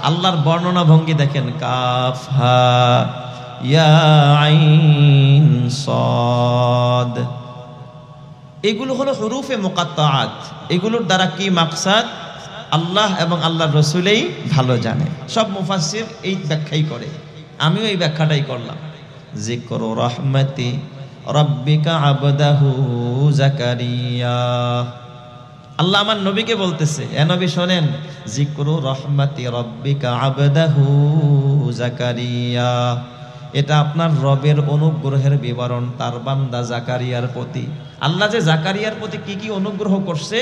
আল্লাহর বর্ণনা ভঙ্গি দেখেন, কাফ হা ইয়া আইন সাদ, এগুলো হলো হুরুফে মুকাত্তাআত। এগুলোর দ্বারা কি মাকসাদ আল্লাহ এবং আল্লাহর রাসূলই ভালো জানে। সব মুফাসসির এই ব্যাখ্যাই করে, আমিও এই ব্যাখ্যাটাই করলাম। যিকরু রাহমাতি রাব্বিকা আবদাহু জাকারিয়া। আল্লাহ আমার নবীকে বলতেছে, এ নবী শোনেন, যিকরু রাহমাতি রাব্বিকা আবদাহু জাকারিয়া, এটা আপনার রবের অনুগ্রহের বিবরণ তার বান্দা জাকারিয়ার প্রতি। আল্লাহ যে জাকারিয়ার প্রতি কি কি অনুগ্রহ করছে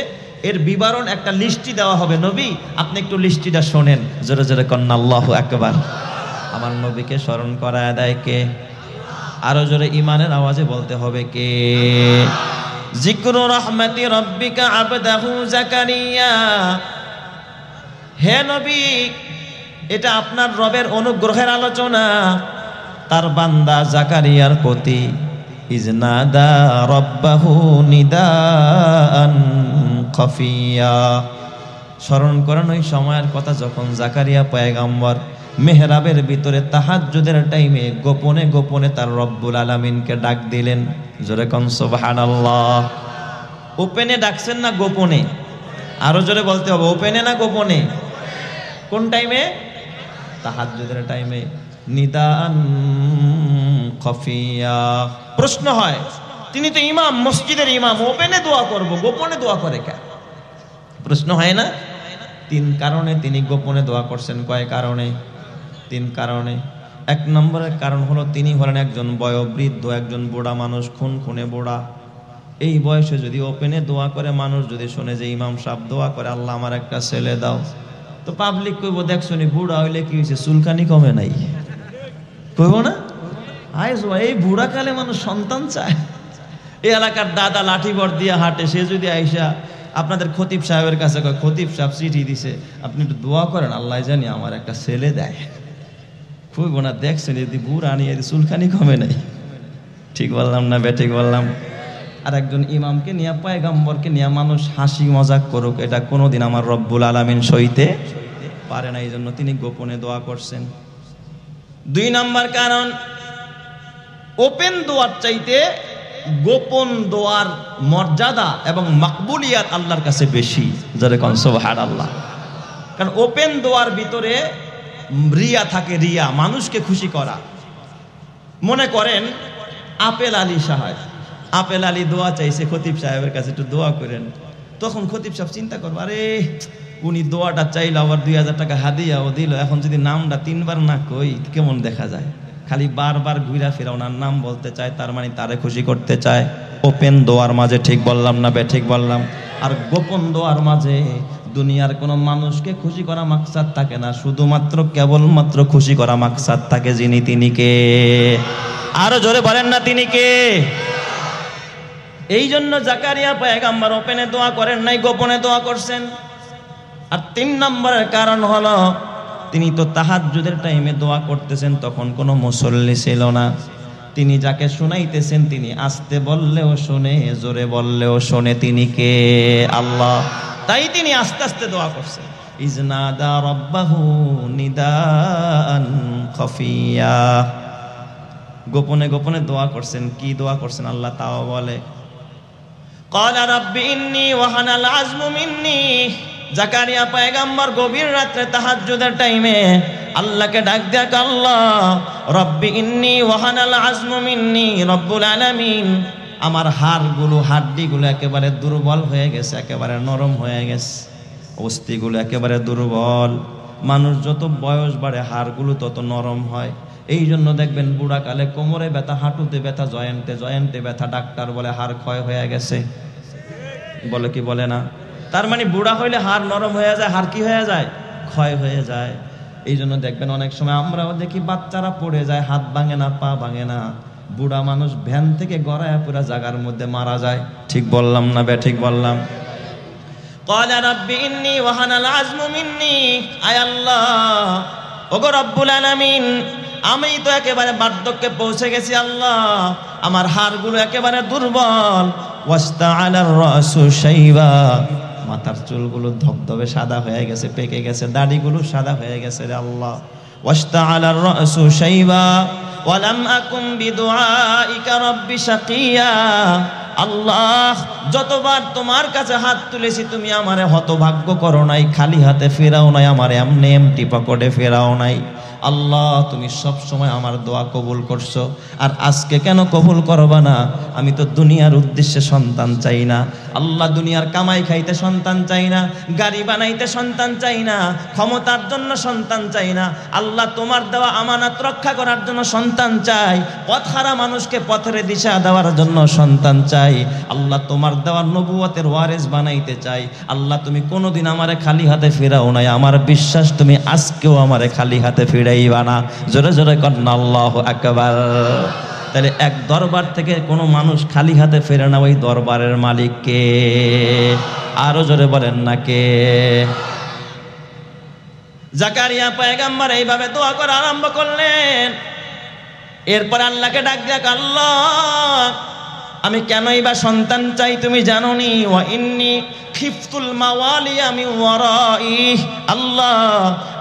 এর বিবরণ একটা লিস্টি দেওয়া হবে। নবী আপনি একটু লিস্টিটা শোনেন। জোরে জোরে কন্না আল্লাহু আকবার। আমার নবীকে স্মরণ করায় দেয় কে? আরো জোরে ইমানের আওয়াজে বলতে হবে কে? যিকরু রাহমাতি রাব্বিকা আবদাহু জাকারিয়া। হে নবী, এটা আপনার রবের অনুগ্রহের আলোচনা তার বান্দা জাকারিয়ার প্রতি। ইজনাদা রব্বাহু নিদাআন খাফিয়া। স্মরণ করেন ওই সময়ের কথা যখন জাকারিয়া পয়গাম্বর মেহরাবের ভিতরে তাহাজ্জুদের টাইমে গোপনে গোপনে তার রব্বুল আলামিনকে ডাক দিলেন। জোরে কোন সুবহানাল্লাহ। ওপেনে ডাকছেন না গোপনে? আরো জোরে বলতে হবে, ওপেনে না গোপনে? কোন টাইমে? তাহাজ্জুদের টাইমে। নিদান খাফিয়া। প্রশ্ন হয়, তিনি তো ইমাম, মসজিদের ইমাম, ওপেনে দোয়া করব, গোপনে দোয়া করে কেন? প্রশ্ন হয় না? 3 কারণে তিনি গোপনে দোয়া করছেন। কয় কারণে? 3 কারণে। 1 নম্বরের কারণ হলো তিনি হলেন একজন বয়োবৃদ্ধ, একজন বুড়া মানুষ, খুনে বুড়া। এই বয়সে যদি ওপেনে দোয়া করে, মানুষ যদি শুনে যে ইমাম সাহেব দোয়া করে, আল্লাহ আমার একটা ছেলে দাও, তো পাবলিক কইব, দেখছনি বুড়া হইলে কি হয়েছে, চুলকানি কমে নাই, কইব না? এই বুড়া কালে মানুষ সন্তান চায়। এই এলাকার দাদা লাঠি বর দিয়ে হাঁটে, সে যদি আইসা আপনাদের খতিব সাহেবের কাছে কয়, খতিব সাহেব চিঠি দিছে, আপনি একটু দোয়া করেন আল্লাহ জানি আমার একটা ছেলে দেয়, কইব না দেখছেন যদি বুড়া নিয়ে চুলকানি কমে নাই? ঠিক বললাম না ঠিক বললাম? আর একজন ইমামকে নিয়ে, পয়গম্বরকে নিয়ে মানুষ হাসি মজাক করুক, এটা কোনোদিন আমার রব্বুল আলামিন সইতে পারে না। এই জন্য তিনি গোপনে দোয়া করছেন। 2 নম্বর কারণ, ওপেন দোয়ার চাইতে গোপন দোয়ার মর্যাদা এবং মাকবুলিয়াত আল্লাহর কাছে বেশি। যারা কোন সুবহানাল্লাহ। কারণ ওপেন দোয়ার ভিতরে রিয়া থাকে, রিয়া, মানুষকে খুশি করা। মনে করেন আপেল আলী সাহেব, আপেল আলী দোয়া চাইছে খতিব সাহেবের কাছে, একটু দোয়া করেন। তখন খতিব সাহেব চিন্তা করবো, আরে উনি দোয়াটা চাইলো, আবার 2000 টাকা হাদিয়াও দিল, এখন যদি নামটা 3 বার না কই কেমন দেখা যায়। খালি বারবার ঘুরা ফিরা ওনার নাম বলতে চায়, তার মানে তারে খুশি করতে চায়। ওপেন দোয়ার মাঝে ঠিক বললাম না ঠিক বললাম? আর গোপন দোয়ার মাঝে দুনিয়ার কোনো মানুষকে খুশি করা মাকসাদ থাকে না, শুধুমাত্র কেবলমাত্র খুশি করা মাকসাদ থাকে। যিনি তিনি কে? আরো জোরে বলেন না তিনি কে? এই জন্য জাকারিয়া পয়গম্বর ওপেনে দোয়া করেন নাই, গোপনে দোয়া করছেন। আর 3 নম্বরের কারণ হলো তিনি তো তাহাজ্জুদের টাইমে দোয়া করতেছেন, তখন কোনো মুসল্লি ছিল না। তিনি যাকে শুনাইতেছেন তিনি আস্তে বললেও শুনে, জোরে বললেও শোনে। তিনি কে? আল্লাহ। তাই তিনি আস্তে আস্তে দোয়া করছেন। ইজনাদা রাব্বাহু নিদান খাফিয়া, গোপনে গোপনে দোয়া করছেন। কি দোয়া করছেন আল্লাহ তাও বলে, ক্বালা রাব্বি ইন্নী ওয়াহানাল আযমু মিন্নী। জাকারিয়া পয়গম্বর গভীর রাত্রে তাহাজ্জুদের টাইমে আল্লাহকে ডাক দেয়া, আল্লাহ রাব্বি ইন্নী ওয়াহানাল আযমু মিন্নী রব্বুল আলামিন, আমার হাড়গুলো হাড্ডিগুলো একেবারে দুর্বল হয়ে গেছে, একেবারে নরম হয়ে গেছে, অস্থিগুলো একেবারে দুর্বল। মানুষ যত বয়স বাড়ে হাড়গুলো তত নরম হয়। এই জন্য দেখবেন বুড়াকালে কোমরে ব্যথা, হাঁটুতে ব্যথা, জয়েন্টে জয়েন্টে ব্যথা, ডাক্তার বলে হাড় ক্ষয় হয়ে গেছে, বলে কি বলে না? তার মানে বুড়া হইলে হাড় নরম হয়ে যায়, হাড় কি হয়ে যায়? ক্ষয় হয়ে যায়। এই জন্য দেখবেন অনেক সময় আমরাও দেখি বাচ্চারা পড়ে যায়, হাত ভাঙে না, পা ভাঙে না, বুড়া মানুষ ভ্যান থেকে গড়ায় পুরা জায়গার মধ্যে মারা যায়। ঠিক বললাম না ঠিক বললাম? ক্বালা রাব্বি ইন্নী ওয়াহানাল আযমু মিন্নী, আয় আল্লাহ, ওগো রব্বুল আলামিন, আমি তো একেবারে বার্ধক্যে পৌঁছে গেছি আল্লাহ, আমার হাড়গুলো একেবারে দুর্বল। ওয়াস্তাআলার রাসু শাইবা, মাথার চুলগুলো ধবধবে সাদা হয়ে গেছে, পেকে গেছে, দাড়িগুলো সাদা হয়ে গেছে রে আল্লাহ। ওয়াস্তাআলার রাসু শাইবা ওয়া লাম আকুম বিদুআইকা রাব্বি শাকিয়া। আল্লাহ, যতবার তোমার কাছে হাত তুলেছি তুমি আমারে হতভাগ্য করো নাই, খালি হাতে ফেরাও নাই, আমারে এমনি এমটি পকেটে ফেরাও নাই। আল্লাহ, তুমি সব সময় আমার দোয়া কবুল করছো, আর আজকে কেন কবুল করবা না? আমি তো দুনিয়ার উদ্দেশ্যে সন্তান চাই না আল্লাহ, দুনিয়ার কামাই খাইতে সন্তান চাই না, গাড়ি বানাইতে সন্তান চাই না, ক্ষমতার জন্য সন্তান চাই না আল্লাহ, তোমার দেওয়া আমানত রক্ষা করার জন্য সন্তান চাই, পথহারা মানুষকে পথের দিশা দেওয়ার জন্য সন্তান চাই আল্লাহ, তোমার দেওয়া নবুয়তের ওয়ারিস বানাইতে চাই আল্লাহ। তুমি কোনোদিন আমারে খালি হাতে ফেরাও নাই, আমার বিশ্বাস তুমি আজকেও আমারে খালি হাতে ফিরাইবা না। জোরে জোরে কন্যা আল্লাহু আকবার। তাহলে এক দরবার থেকে কোনো মানুষ খালি হাতে ফেরে না, ওই দরবারের মালিক কে? আরো জোরে বলেন না কে? জাকারিয়া পয়গম্বর এইভাবে দোয়া করা আরম্ভ করলেন। এরপর আল্লাহকে ডাক দেয়া, আল্লাহ, আমি কেনই বা সন্তান চাই তুমি জানোনি। ওয়া ইন্নী খিফতুল মাওয়ালিয়া মিন ওয়ারাই, আল্লাহ,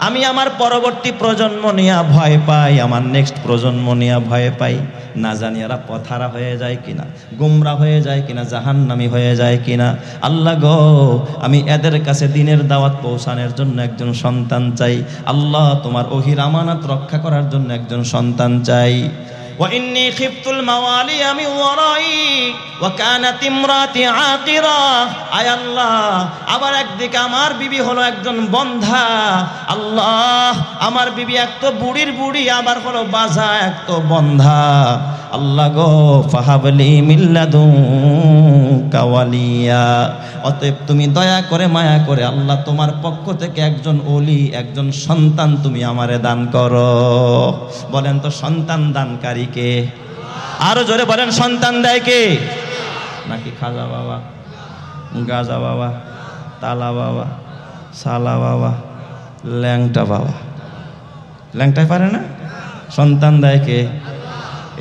আমি আমার পরবর্তী প্রজন্ম নিয়ে ভয় পাই, আমার নেক্সট প্রজন্ম নিয়ে ভয় পাই। না জানি এরা পথহারা হয়ে যায় কিনা, গোমরা হয়ে যায় কিনা, জাহান্নামী হয়ে যায় কিনা। আল্লাহ গো, আমি এদের কাছে দ্বীনের দাওয়াত পৌঁছানোর জন্য একজন সন্তান চাই আল্লাহ, তোমার ওহির আমানত রক্ষা করার জন্য একজন সন্তান চাই। ওয়া ইন্নী খিফতুল মাওয়ালিয়া মিন ওয়ারাই ওয়া কানাত ইমরাতি আকিরা, আয় আল্লাহ, আবার একদিকে আমার বিবি হলো একজন বন্ধা আল্লাহ, আমার বিবি এক তো বুড়ির বুড়ি, আবার হলো বাজা, এক তো বন্ধা আল্লাহ গো, ফাহাবলি মিন লাদুনকা ওয়ালিয়া। অতএব তুমি দয়া করে মায়া করে আল্লাহ তোমার পক্ষ থেকে একজন ওলি, একজন সন্তান তুমি আমারে দান করো। বলেন তো সন্তান দানকারী কে? আরো জোরে বলেন, সন্তান দেয় কে? নাকি খাজা বাবা, গাজা বাবা, তালা বাবা, সালা বাবা, ল্যাংটা বাবা? ল্যাংটাই পারে না? সন্তান দেয় কে?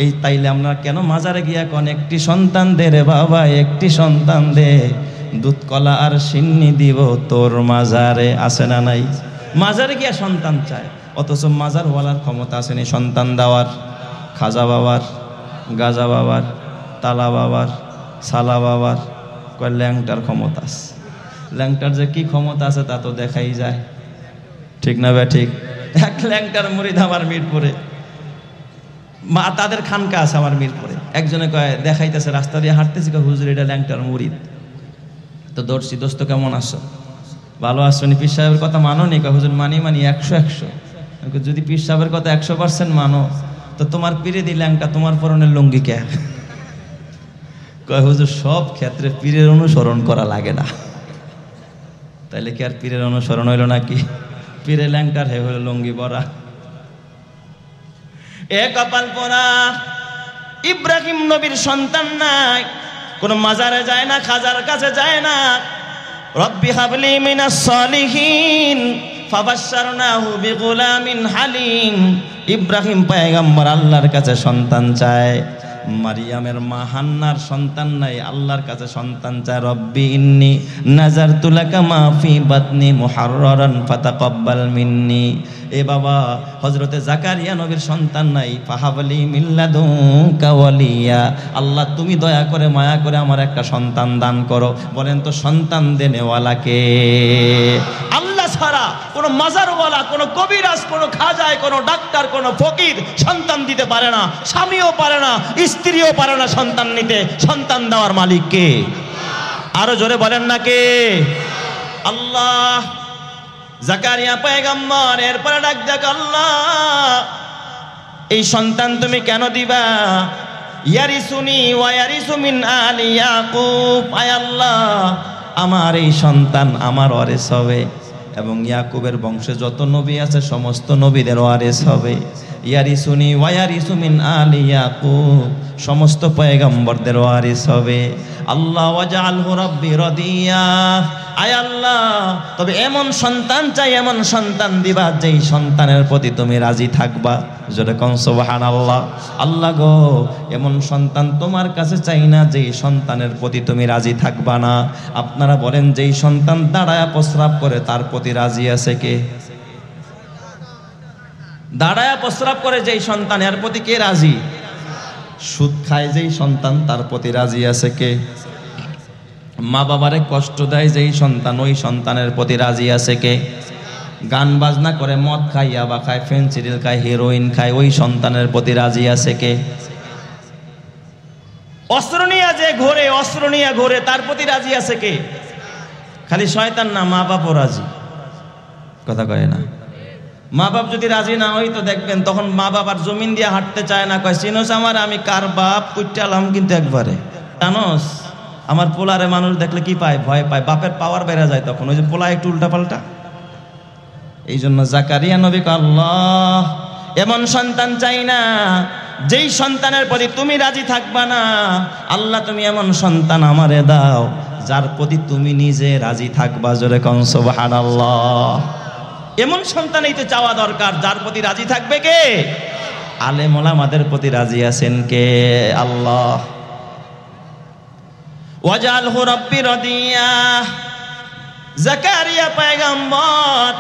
এই তাইলে আমরা কেন মাজারে গিয়া কোন একটি সন্তান দে রে বাবা, একটি সন্তান দে, দুধ কলা আর সিন্নি দিব তোর মাজারে, আছে না নাই? মাজারে গিয়া সন্তান চায়, অথচ মাজারওয়ালার ক্ষমতা আসেনি সন্তান দেওয়ার। খাজা বাবার, গাজা বাবার, তালা বাবার, সালা বাবার, কয় ল্যাংটার ক্ষমতা আছে। ল্যাংটার যে কি ক্ষমতা আছে তা তো দেখাই যায়, ঠিক না বে ঠিক? এক ল্যাংটার মুরিদ আমার মিরপুরে, মা তাদের খানকা আছে আমার মিরপুরে। একজনে কয় দেখাইতেছে, রাস্তা দিয়ে হাঁটতেছি, হুজুর এটা ল্যাংটার মুরিদ। তো দর্শি দোস্ত কেমন আছো, ভালো আছো নি? পীর সাহেবের কথা মানো নি? হুজুর মানি 100 যদি পীর সাহেবের কথা 100% মানো তো তোমার পীরে দিল্যাঙ্কা তোমার পরনের লুঙ্গি কে? কয় হুজুর সব ক্ষেত্রে পীরের অনুসরণ করা লাগে না। তাইলে কি আর পীরের অনুসরণ হইল নাকি? পীরে ল্যাঙ্কার হে হইল লুঙ্গি পরা। এ কপাল পোড়া, ইব্রাহিম নবীর সন্তান নাই, কোন মাজারে যায় না, খাজার কাছে যায় না। রব্বি হাবলি মিনাস সালিহিন ফাবাশশারনাহু বিগুলামিন হালিম। ইব্রাহিম পয়গম্বর আল্লাহর কাছে সন্তান চায়, মারিয়ামের মা হান্নার সন্তান নাই, আল্লাহর কাছে সন্তান চায়। রব্বি ইন্নি নাযারতু লাকা মা ফি বাতনি মুহাররারান ফাতাকাব্বাল মিন্নি। এ বাবা, হযরতে জাকারিয়া নবীর সন্তান নাই, ফাহাবলি মিন লাদুনকা ওয়ালিয়া। আল্লাহ তুমি দয়া করে মায়া করে আমার একটা সন্তান দান করো। বলেন তো সন্তান দেনেওয়ালা কে? আল্লাহ ছাড়া কোনো মাজারওয়ালা, কোনো কবিরাজ, কোনো খাজায়, কোনো ডাক্তার, কোনো ফকির সন্তান দিতে পারে না, স্বামীও পারে না, স্ত্রীও পারে না সন্তান নিতে। সন্তান দেওয়ার মালিক কে? আরো জোরে বলেন না কে? আল্লাহ। জাকারিয়া পয়গম্বর এরপরে ডাক দেখ, আল্লাহ এই সন্তান তুমি কেন দিবা? ইয়ারিসুনি ওয়া ইয়ারিসু মিন আলি ইয়াকুব। আয় আল্লাহ, আমার এই সন্তান আমার ওয়ারিস হবে এবং ইয়াকুবের বংশে যত নবী আছে সমস্ত নবীদের ওয়ারিস হবে। ইয়ারিসুনি ওয়া ইয়ারিসু মিন আলি ইয়াকুব, সমস্ত পয়গম্বরদের ওয়ারিস হবে। আল্লাহ ওয়াজআলহু রাব্বি রাদিয়া। আয় আল্লাহ, তবে এমন সন্তান চাই, এমন সন্তান দিবা যেই সন্তানের প্রতি তুমি রাজি থাকবা। জোরে কোন সুবহানাল্লাহ। আল্লাহ গো, এমন সন্তান তোমার কাছে চাই না যেই সন্তানের প্রতি তুমি রাজি থাকবা না। আপনারা বলেন, যেই সন্তান দাঁড়ায়া প্রস্রাব করে তার প্রতি রাজি আছে কে? দাঁড়ায়া প্রস্রাব করে যেই সন্তান, এর প্রতি কে রাজি? সুদ খায় যেই সন্তান, তার প্রতি রাজি আছে কে? মা বাবারে কষ্ট দেয় যেই সন্তান, ওই সন্তানের প্রতি রাজি আছে কে? গান বাজনা করে, মদ খায়, ইয়াবা খায়, ফেনসিডিল খায়, হিরোইন খায়, ওই সন্তানের প্রতি রাজি আছে কে? অস্ত্র নিয়ে যে ঘোরে, অস্ত্র নিয়ে ঘোরে, তার প্রতি রাজি আছে কে? খালি শয়তান না, মা বাপও রাজি। কথা কয় না? মা বাপ যদি রাজি না হই তো দেখবেন তখন মা বাপ আর জমিন দিয়ে হাঁটতে চায় না। কয় চিনোস আমার, আমি কার বাপ কুইটালাম কিন্তু একবারে। জানোস আমার পোলারে মানুষ দেখলে কি পায়? ভয় পায়, বাপের পাওয়ার বেড়ে যায় তখন। ওই যে পোলা একটু উল্টা পাল্টা। এই জন্য জাকারিয়া নবী কয়, আল্লাহ এমন সন্তান চাই না যেই সন্তানের প্রতি তুমি রাজি থাকবা না। আল্লাহ তুমি এমন সন্তান আমারে দাও যার প্রতি তুমি নিজে রাজি থাকবা। জোরে কোন সুবহানাল্লাহ। এমন সন্তানই তো চাওয়া দরকার যার প্রতি রাজি থাকবে কে? আলেম ওলামাদের প্রতি রাজি আছেন কে? আল্লাহ। ওয়াজআলহু রাব্বি রাদিয়া। জাকারিয়া পয়গম্বর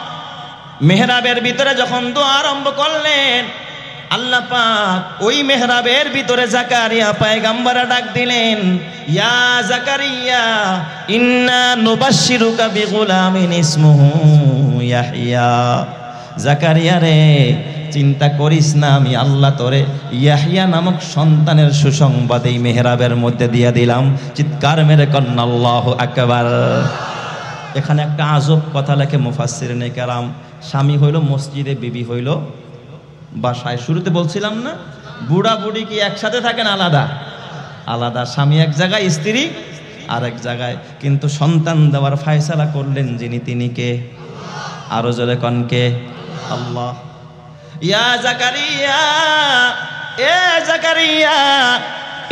মেহরাবের ভিতরে যখন দোয়া আরম্ভ করলেন, আল্লাহ পাক ওই মেহরাবের ভিতরে জাকারিয়া পয়গম্বর ডাক দিলেন, ইয়া জাকারিয়া ইন্না নুবাশশিরুকা বিগুলামিন ইসমুহু ইয়াহইয়া। জাকারিয়া রে, চিন্তা করিস না, আমি আল্লাহ তোরে ইয়াহইয়া নামক সন্তানের সুসংবাদ এই মেহরাবের মধ্যে দিয়ে দিলাম। চিৎকার মেরে কন্না আল্লাহু আকবার। এখানে একটা আজব কথা লেখে মুফাসসিরিনে কেরাম। স্বামী হইল মসজিদে, বিবি হইল বাসায়। শুরুতে বলছিলাম না, বুড়া বুড়ি কি একসাথে থাকেন? আলাদা আলাদা। স্বামী এক জায়গায়, স্ত্রী আর এক জায়গায়। কিন্তু সন্তান দেওয়ার ফায়সালা করলেন যিনি, তিনি কে? আরো জোরে কন কে? আল্লাহ। ইয়া জাকারিয়া, এ জাকারিয়া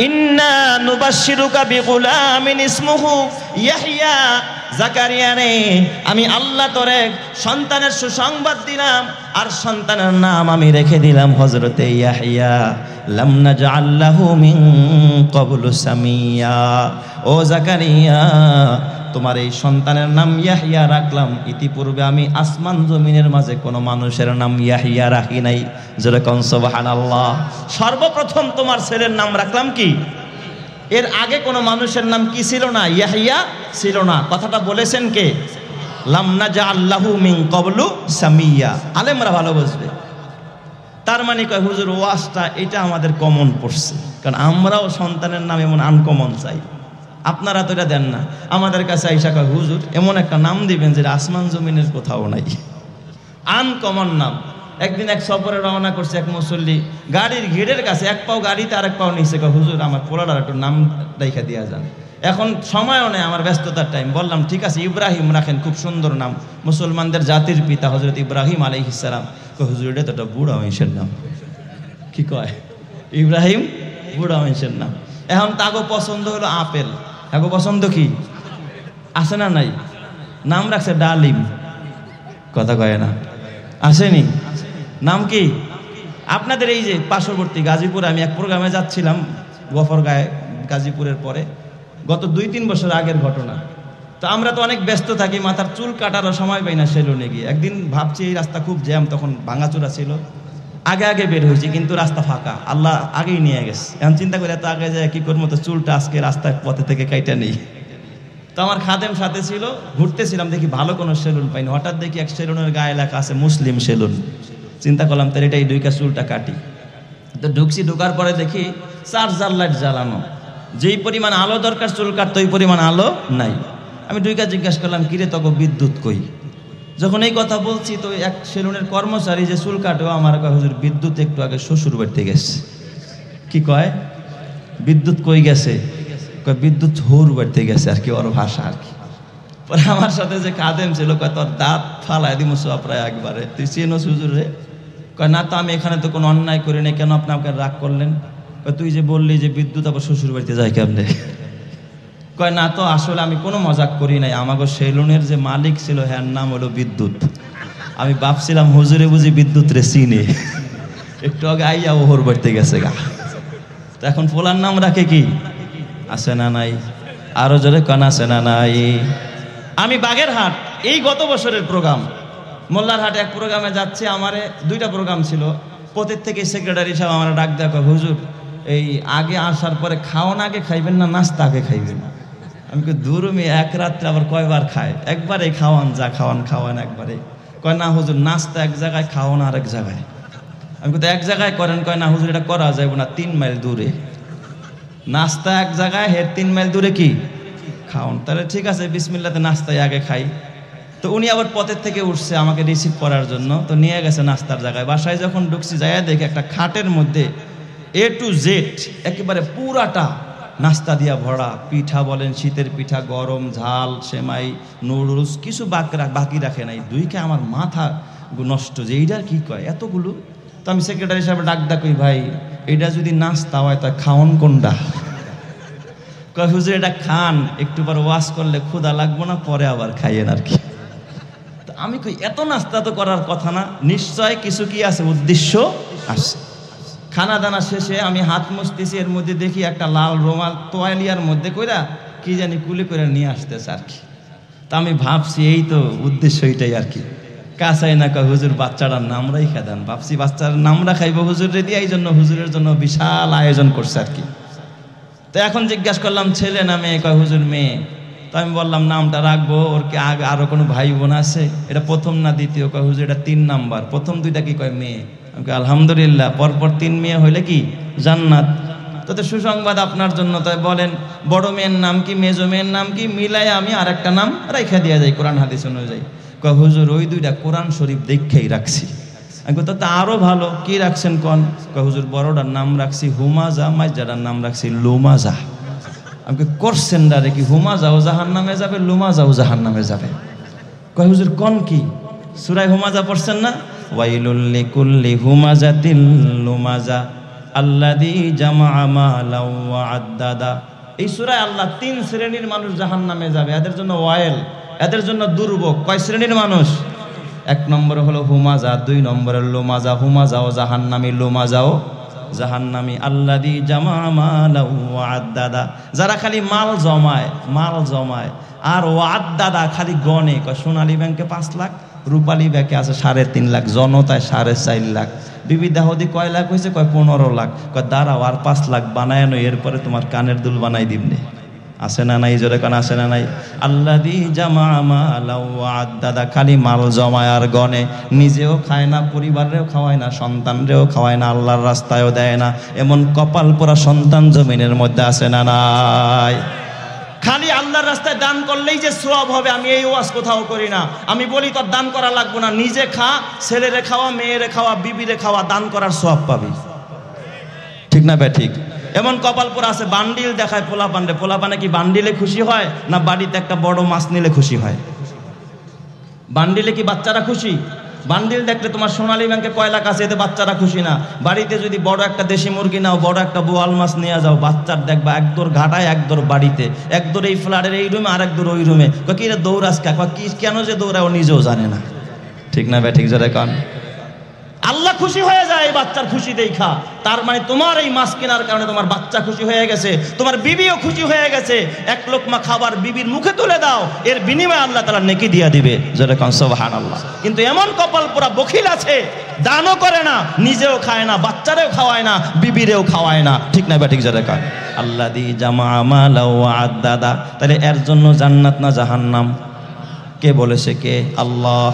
ইন্না নুবাশশিরুকা বিগুলামিন ইসমুহু ইয়াহইয়া। জাকারিয়া রে, আমি আল্লাহ তোরে সন্তানের সুসংবাদ দিলাম, আর সন্তানের নাম আমি রেখে দিলাম হযরতে ইয়াহইয়া। লাম নাজআল লাহু মিন ক্বাবলু সামিয়া। ও জাকারিয়া, তোমার এই সন্তানের নাম ইয়াহইয়া রাখলাম, ইতিপূর্বে আমি আসমান জমিনের মাঝে কোনো মানুষের নাম ইয়াহইয়া রাখি নাই। যেরকম সুবহানাল্লাহ। সর্বপ্রথম তোমার ছেলের নাম রাখলাম কি? এর আগে কোনো মানুষের নাম কি ছিল না? ইয়াহইয়া ছিল না। কথাটা বলেছেন কে? লাম নাজআল লাহু মিন ক্বাবলু সামিয়া। আলেমরা ভালো বুঝবে। তার মানে কয়, হুজুর ওয়াজটা এটা আমাদের কমন পড়ছে, কারণ আমরাও সন্তানের নাম এমন আনকমন চাই। আপনারা তো এটা দেন না। আমাদের কাছে আইসা কয় হুজুর এমন একটা নাম দিবেন যেটা আসমান জমিনের কোথাও নাই, আনকমন নাম। একদিন এক সফরে রওনা করছে এক মুসল্লি, গাড়ির ঘিরের কাছে এক পাও গাড়িতে আর এক পাও নিচে, কয় হুজুর আমার পোলাটার একটু নাম রেখা দিয়া যান। এখন সময়ও নেই, আমার ব্যস্ততার টাইম। বললাম ঠিক আছে ইব্রাহিম রাখেন, খুব সুন্দর নাম, মুসলমানদের জাতির পিতা হযরত ইব্রাহিম আলাইহিস সালাম। কয় হুজুর এটা তো একটা বুড়া মানুষের নাম। কি কয়? ইব্রাহিম বুড়া মানুষের নাম। এখন তাগো পছন্দ হলো আপেল, তাগো পছন্দ কি আছে না নাই? নাম রাখছে ডালিম। কথা কয় না, আসেনি? নাম কি? আপনাদের এই যে পার্শ্ববর্তী গাজীপুর, আমি এক প্রোগ্রামে যাচ্ছিলাম গফরগাঁয়ে, গাজীপুরের পরে, গত 2-3 বছর আগের ঘটনা। তো আমরা তো অনেক ব্যস্ত থাকি, মাথার চুল কাটারও সময় পাই না সেলুনে গিয়ে। একদিন ভাবছি এই রাস্তা খুব জ্যাম, তখন ভাঙাচোরা ছিল, আগে আগে বের হয়েছি কিন্তু রাস্তা ফাঁকা, আল্লাহ আগেই নিয়ে গেছে। এখন চিন্তা করে এত আগে যায় কি করবো, তো চুলটা আজকে রাস্তার পথে থেকে কাইটা নেই। তো আমার খাদেম সাথে ছিল, ঘুরতেছিলাম, দেখি ভালো কোনো সেলুন পাইনি। হঠাৎ দেখি এক সেলুনের গায়ে লেখা আছে মুসলিম সেলুন। চিন্তা করলাম তাহলে এটাই দুইকা চুলটা কাটি। তো ঢুকছি, ঢুকার পরে দেখি চার্জার লাইট জ্বালানো, যেই পরিমাণ আলো দরকার চুল কাটতে ওই পরিমাণ আলো নাই। আমি দুইকা জিজ্ঞাসা করলাম কিরে তক বিদ্যুৎ কই? যখন এই কথা বলছি তো এক সেলুনের কর্মচারী যে চুল কাটো আমার কয় হুজুর বিদ্যুৎ একটু আগে শ্বশুর বাড়িতে গেছে। কি কয়? বিদ্যুৎ কই গেছে? কয় বিদ্যুৎ হৌর বাড়িতে গেছে আর কি, ওর ভাষা আর কি। পরে আমার সাথে যে খাদেম ছিল কয় তোর দাঁত ফালাই দিমু প্রায় একবারে, তুই চেনোস হুজুর রে? কয় না তো আমি এখানে তো কোনো অন্যায় করি না, কেন আপনি আমাকে রাগ করলেন? কয় তুই যে বললি যে বিদ্যুৎ আবার শ্বশুর বাড়িতে যায় কেমনে? কয় না তো আসলে আমি কোনো মজাক করি নাই, আমাকে সেলুনের যে মালিক ছিল হ্যাঁ নাম হলো বিদ্যুৎ। আমি ভাবছিলাম হুজুরে বুঝি বিদ্যুৎ রে চিনে, একটু আগে আইয়া ওহর বাড়িতে গেছে গা। তো এখন পোলার নাম রাখে কি? আছে না নাই? আরো জোরে কান আছে না নাই? আমি বাগেরহাট, এই গত বছরের প্রোগ্রাম, মোল্লারহাট এক প্রোগ্রামে যাচ্ছে, আমার 2টা প্রোগ্রাম ছিল। প্রত্যেক থেকে সেক্রেটারি সাহেব আমার ডাক দেওয়া, হুজুর এই আগে আসার পরে খাওয়ান আগে খাইবেন না নাস্তা আগে খাইবেন? আমি কই দূর আমি এক রাত্রে আবার কয়বার খায়? একবারে খাওয়ান, যা খাওয়ান খাওয়ান একবারে। কয় না হুজুর নাস্তা এক জায়গায়, খাওয়ান আর এক জায়গায়। আমি কই এক জায়গায় করেন? কয় না হুজুর এটা করা যাবে না, 3 মাইল দূরে। নাস্তা এক জায়গায়, হের 3 মাইল দূরে কি খাওয়ান? তাহলে ঠিক আছে বিসমিল্লাতে নাস্তায় আগে খাই। তো উনি আবার পথের থেকে উঠছে আমাকে রিসিভ করার জন্য, তো নিয়ে গেছে নাস্তার জায়গায়। বাসায় যখন ঢুকছি যাইয়া দেখে একটা খাটের মধ্যে A to Z একেবারে পুরাটা নাস্তা দিয়া ভরা, পিঠা বলেন শীতের পিঠা, গরম, ঝাল, সেমাই, নুডলস, কিছু বাকি রাখে নাই। দুইকে আমার মাথা নষ্ট যে এইটার কি কয় এতগুলো। তো আমি সেক্রেটারি সাহেব ডাক কই ভাই এটা যদি নাস্তা হয় তা খাওয়ান কোনটা? কয় হুজুর এটা খান, একটু পর ওয়াশ করলে ক্ষুধা লাগবো না, পরে আবার খাইয়েন আর কি। তো আমি কই এত নাস্তা তো করার কথা না, নিশ্চয় কিছু কি আছে, উদ্দেশ্য আছে। খানা দানা শেষে আমি হাত মুছতেছি, এর মধ্যে দেখি একটা লাল রুমাল তোয়ালিয়ার মধ্যে কইরা কি জানি কুলি করে নিয়ে আসতেছে আর কি। তা আমি ভাবছি এই তো উদ্দেশ্য এইটাই আর কি। কাছাই না কয় হুজুর বাচ্চাটার নাম রাইখা দেন। ভাবছি বাচ্চার নাম রাখাইব হুজুর রেডি, এই জন্য হুজুরের জন্য বিশাল আয়োজন করছে আর কি। তো এখন জিজ্ঞাসা করলাম ছেলে না মেয়ে? কয় হুজুর মেয়ে। তো আমি বললাম নামটা রাখবো, ওর কি আগে আরো কোনো ভাই বোন আছে? এটা প্রথম না দ্বিতীয়? কয় হুজুর এটা 3 নাম্বার, প্রথম 2টা কি? কয় মেয়ে। আমি আলহামদুলিল্লাহ, পরপর 3 মেয়ে হইলে কি জান্নাত। তো সুসংবাদ আপনার জন্য। তাই বলেন বড় মেয়ের নাম কি, মেজো মেয়ের নাম কি, মিলাই আমি আর একটা নাম রাইখা দিয়া যাই কোরআন হাদিস অনুযায়ী। কয় হুজুর ওই 2টা কোরআন শরীফ দেখেই রাখছি। আমি কই তো আরো ভালো, কি রাখছেন কোন? কয় হুজুর বড়টার নাম রাখছি হুমাজা, মাইজাটার নাম রাখছি লুমাজা। আমি কই করছেন ডারে কি, হুমাজাও জাহান নামে যাবে, লুমাজাও জাহান নামে যাবে? কয় হুজুর কোন কি? সূরা হুমাজা পড়ছেন না? ওয়াইলুল লিকুল্লি হুমাজাতিল লুমাজা আল্লাযী জামাআ মালাও ওয়া আদ্দাদা। এই সূরায় আল্লাহ 3 শ্রেণীর মানুষ জাহান্নামে যাবে, এদের জন্য ওয়াইল, এদের জন্য দুর্ভোগ। কয় শ্রেণীর মানুষ? 1 নম্বর হলো হুমাজা, 2 নম্বরে লুমাজা। হুমাজাও জাহান্নামী, লুমাজাও জাহান্নামী। আল্লাযী জামাআ মালাও ওয়া আদ্দাদা, যারা খালি মাল জমায় আর ওয়াদ্দাদা খালি গনে। কয় সোনালী ব্যাংকে 5 লাখ, রূপালী ব্যাংকে আছে 3.5 লাখ, জনতায় 4.5 লাখ, বিবি দাহদি কয় লাখ হয়েছে? কয় 15 লাখ। কয় দাঁড়াও আর 5 লাখ বানায় নো, এরপরে তোমার কানের দুল বানাই দিবনে। আছে না নাই? জোরে কান আছে না নাই? আল্লাযী জামাআ মালাও ওয়া আদ্দাদা, খালি মাল জমায় আর গনে, নিজেও খায় না, পরিবারেও খাওয়ায় না, সন্তানরেও খাওয়ায় না, আল্লাহর রাস্তায়ও দেয় না। এমন কপাল পোড়া সন্তান জমিনের মধ্যে আছে না নাই? খালি আল্লাহর রাস্তায় দান করলেই যে সওয়াব হবে আমি এই ওয়াজ কোথাও করি না। আমি বলি তোর দান করা লাগবে না, নিজে খা, ছেলেরে খাওয়া, মেয়েরে খাওয়া, বিবিরে খাওয়া, দান করার সওয়াব পাবি। ঠিক না ভাই? ঠিক। এমন কপালপুর আছে বান্ডিল দেখায় পোলাপানে কি বান্ডিলে খুশি হয় না বাড়িতে একটা বড় মাছ নিলে খুশি হয়? বান্ডিলে কি বাচ্চারা খুশি? বান্ডিল দেখলে তোমার সোনালী ব্যাংকে কয়লা কাছে, এতে বাচ্চারা খুশি না। বাড়িতে যদি বড় একটা দেশি মুরগি নাও, বড় একটা বোয়াল মাছ নিয়ে যাও, বাচ্চার দেখবা একদর ঘাটায় একদর বাড়িতে, একদর এই ফ্ল্যাটের এই রুমে আর একদর ওই রুমে। কি রে দৌড়াস কাকা, কি কেন যে দৌড়ায় ও নিজেও জানে না। ঠিক না ভাই? ঠিক জোরে কান। আল্লাহ খুশি হয়ে যায় এই বাচ্চার খুশি দেখা। তার মানে তোমার এই মাছ কেনার কারণে তোমার বাচ্চা খুশি হয়ে গেছে, তোমার বিবিও খুশি হয়ে গেছে। এক লোকমা খাবার বিবির মুখে তুলে দাও, এর বিনিময়ে আল্লাহ তাআলা নেকি দিয়া দিবে। জোরে কান সুবহানাল্লাহ। কিন্তু এমন কপাল পোড়া বখিল আছে, দানও করে না, নিজেও খায় না, বাচ্চারেও খাওয়ায় না, বিবিরেও খাওয়ায় না। ঠিক না ভাই? ঠিক জোরে কান। আল্লাযী জামাআ মালা ওয়া আদ্দাদা। তাহলে এর জন্য জান্নাত না জাহান্নাম? কে বলেছে? কে? আল্লাহ।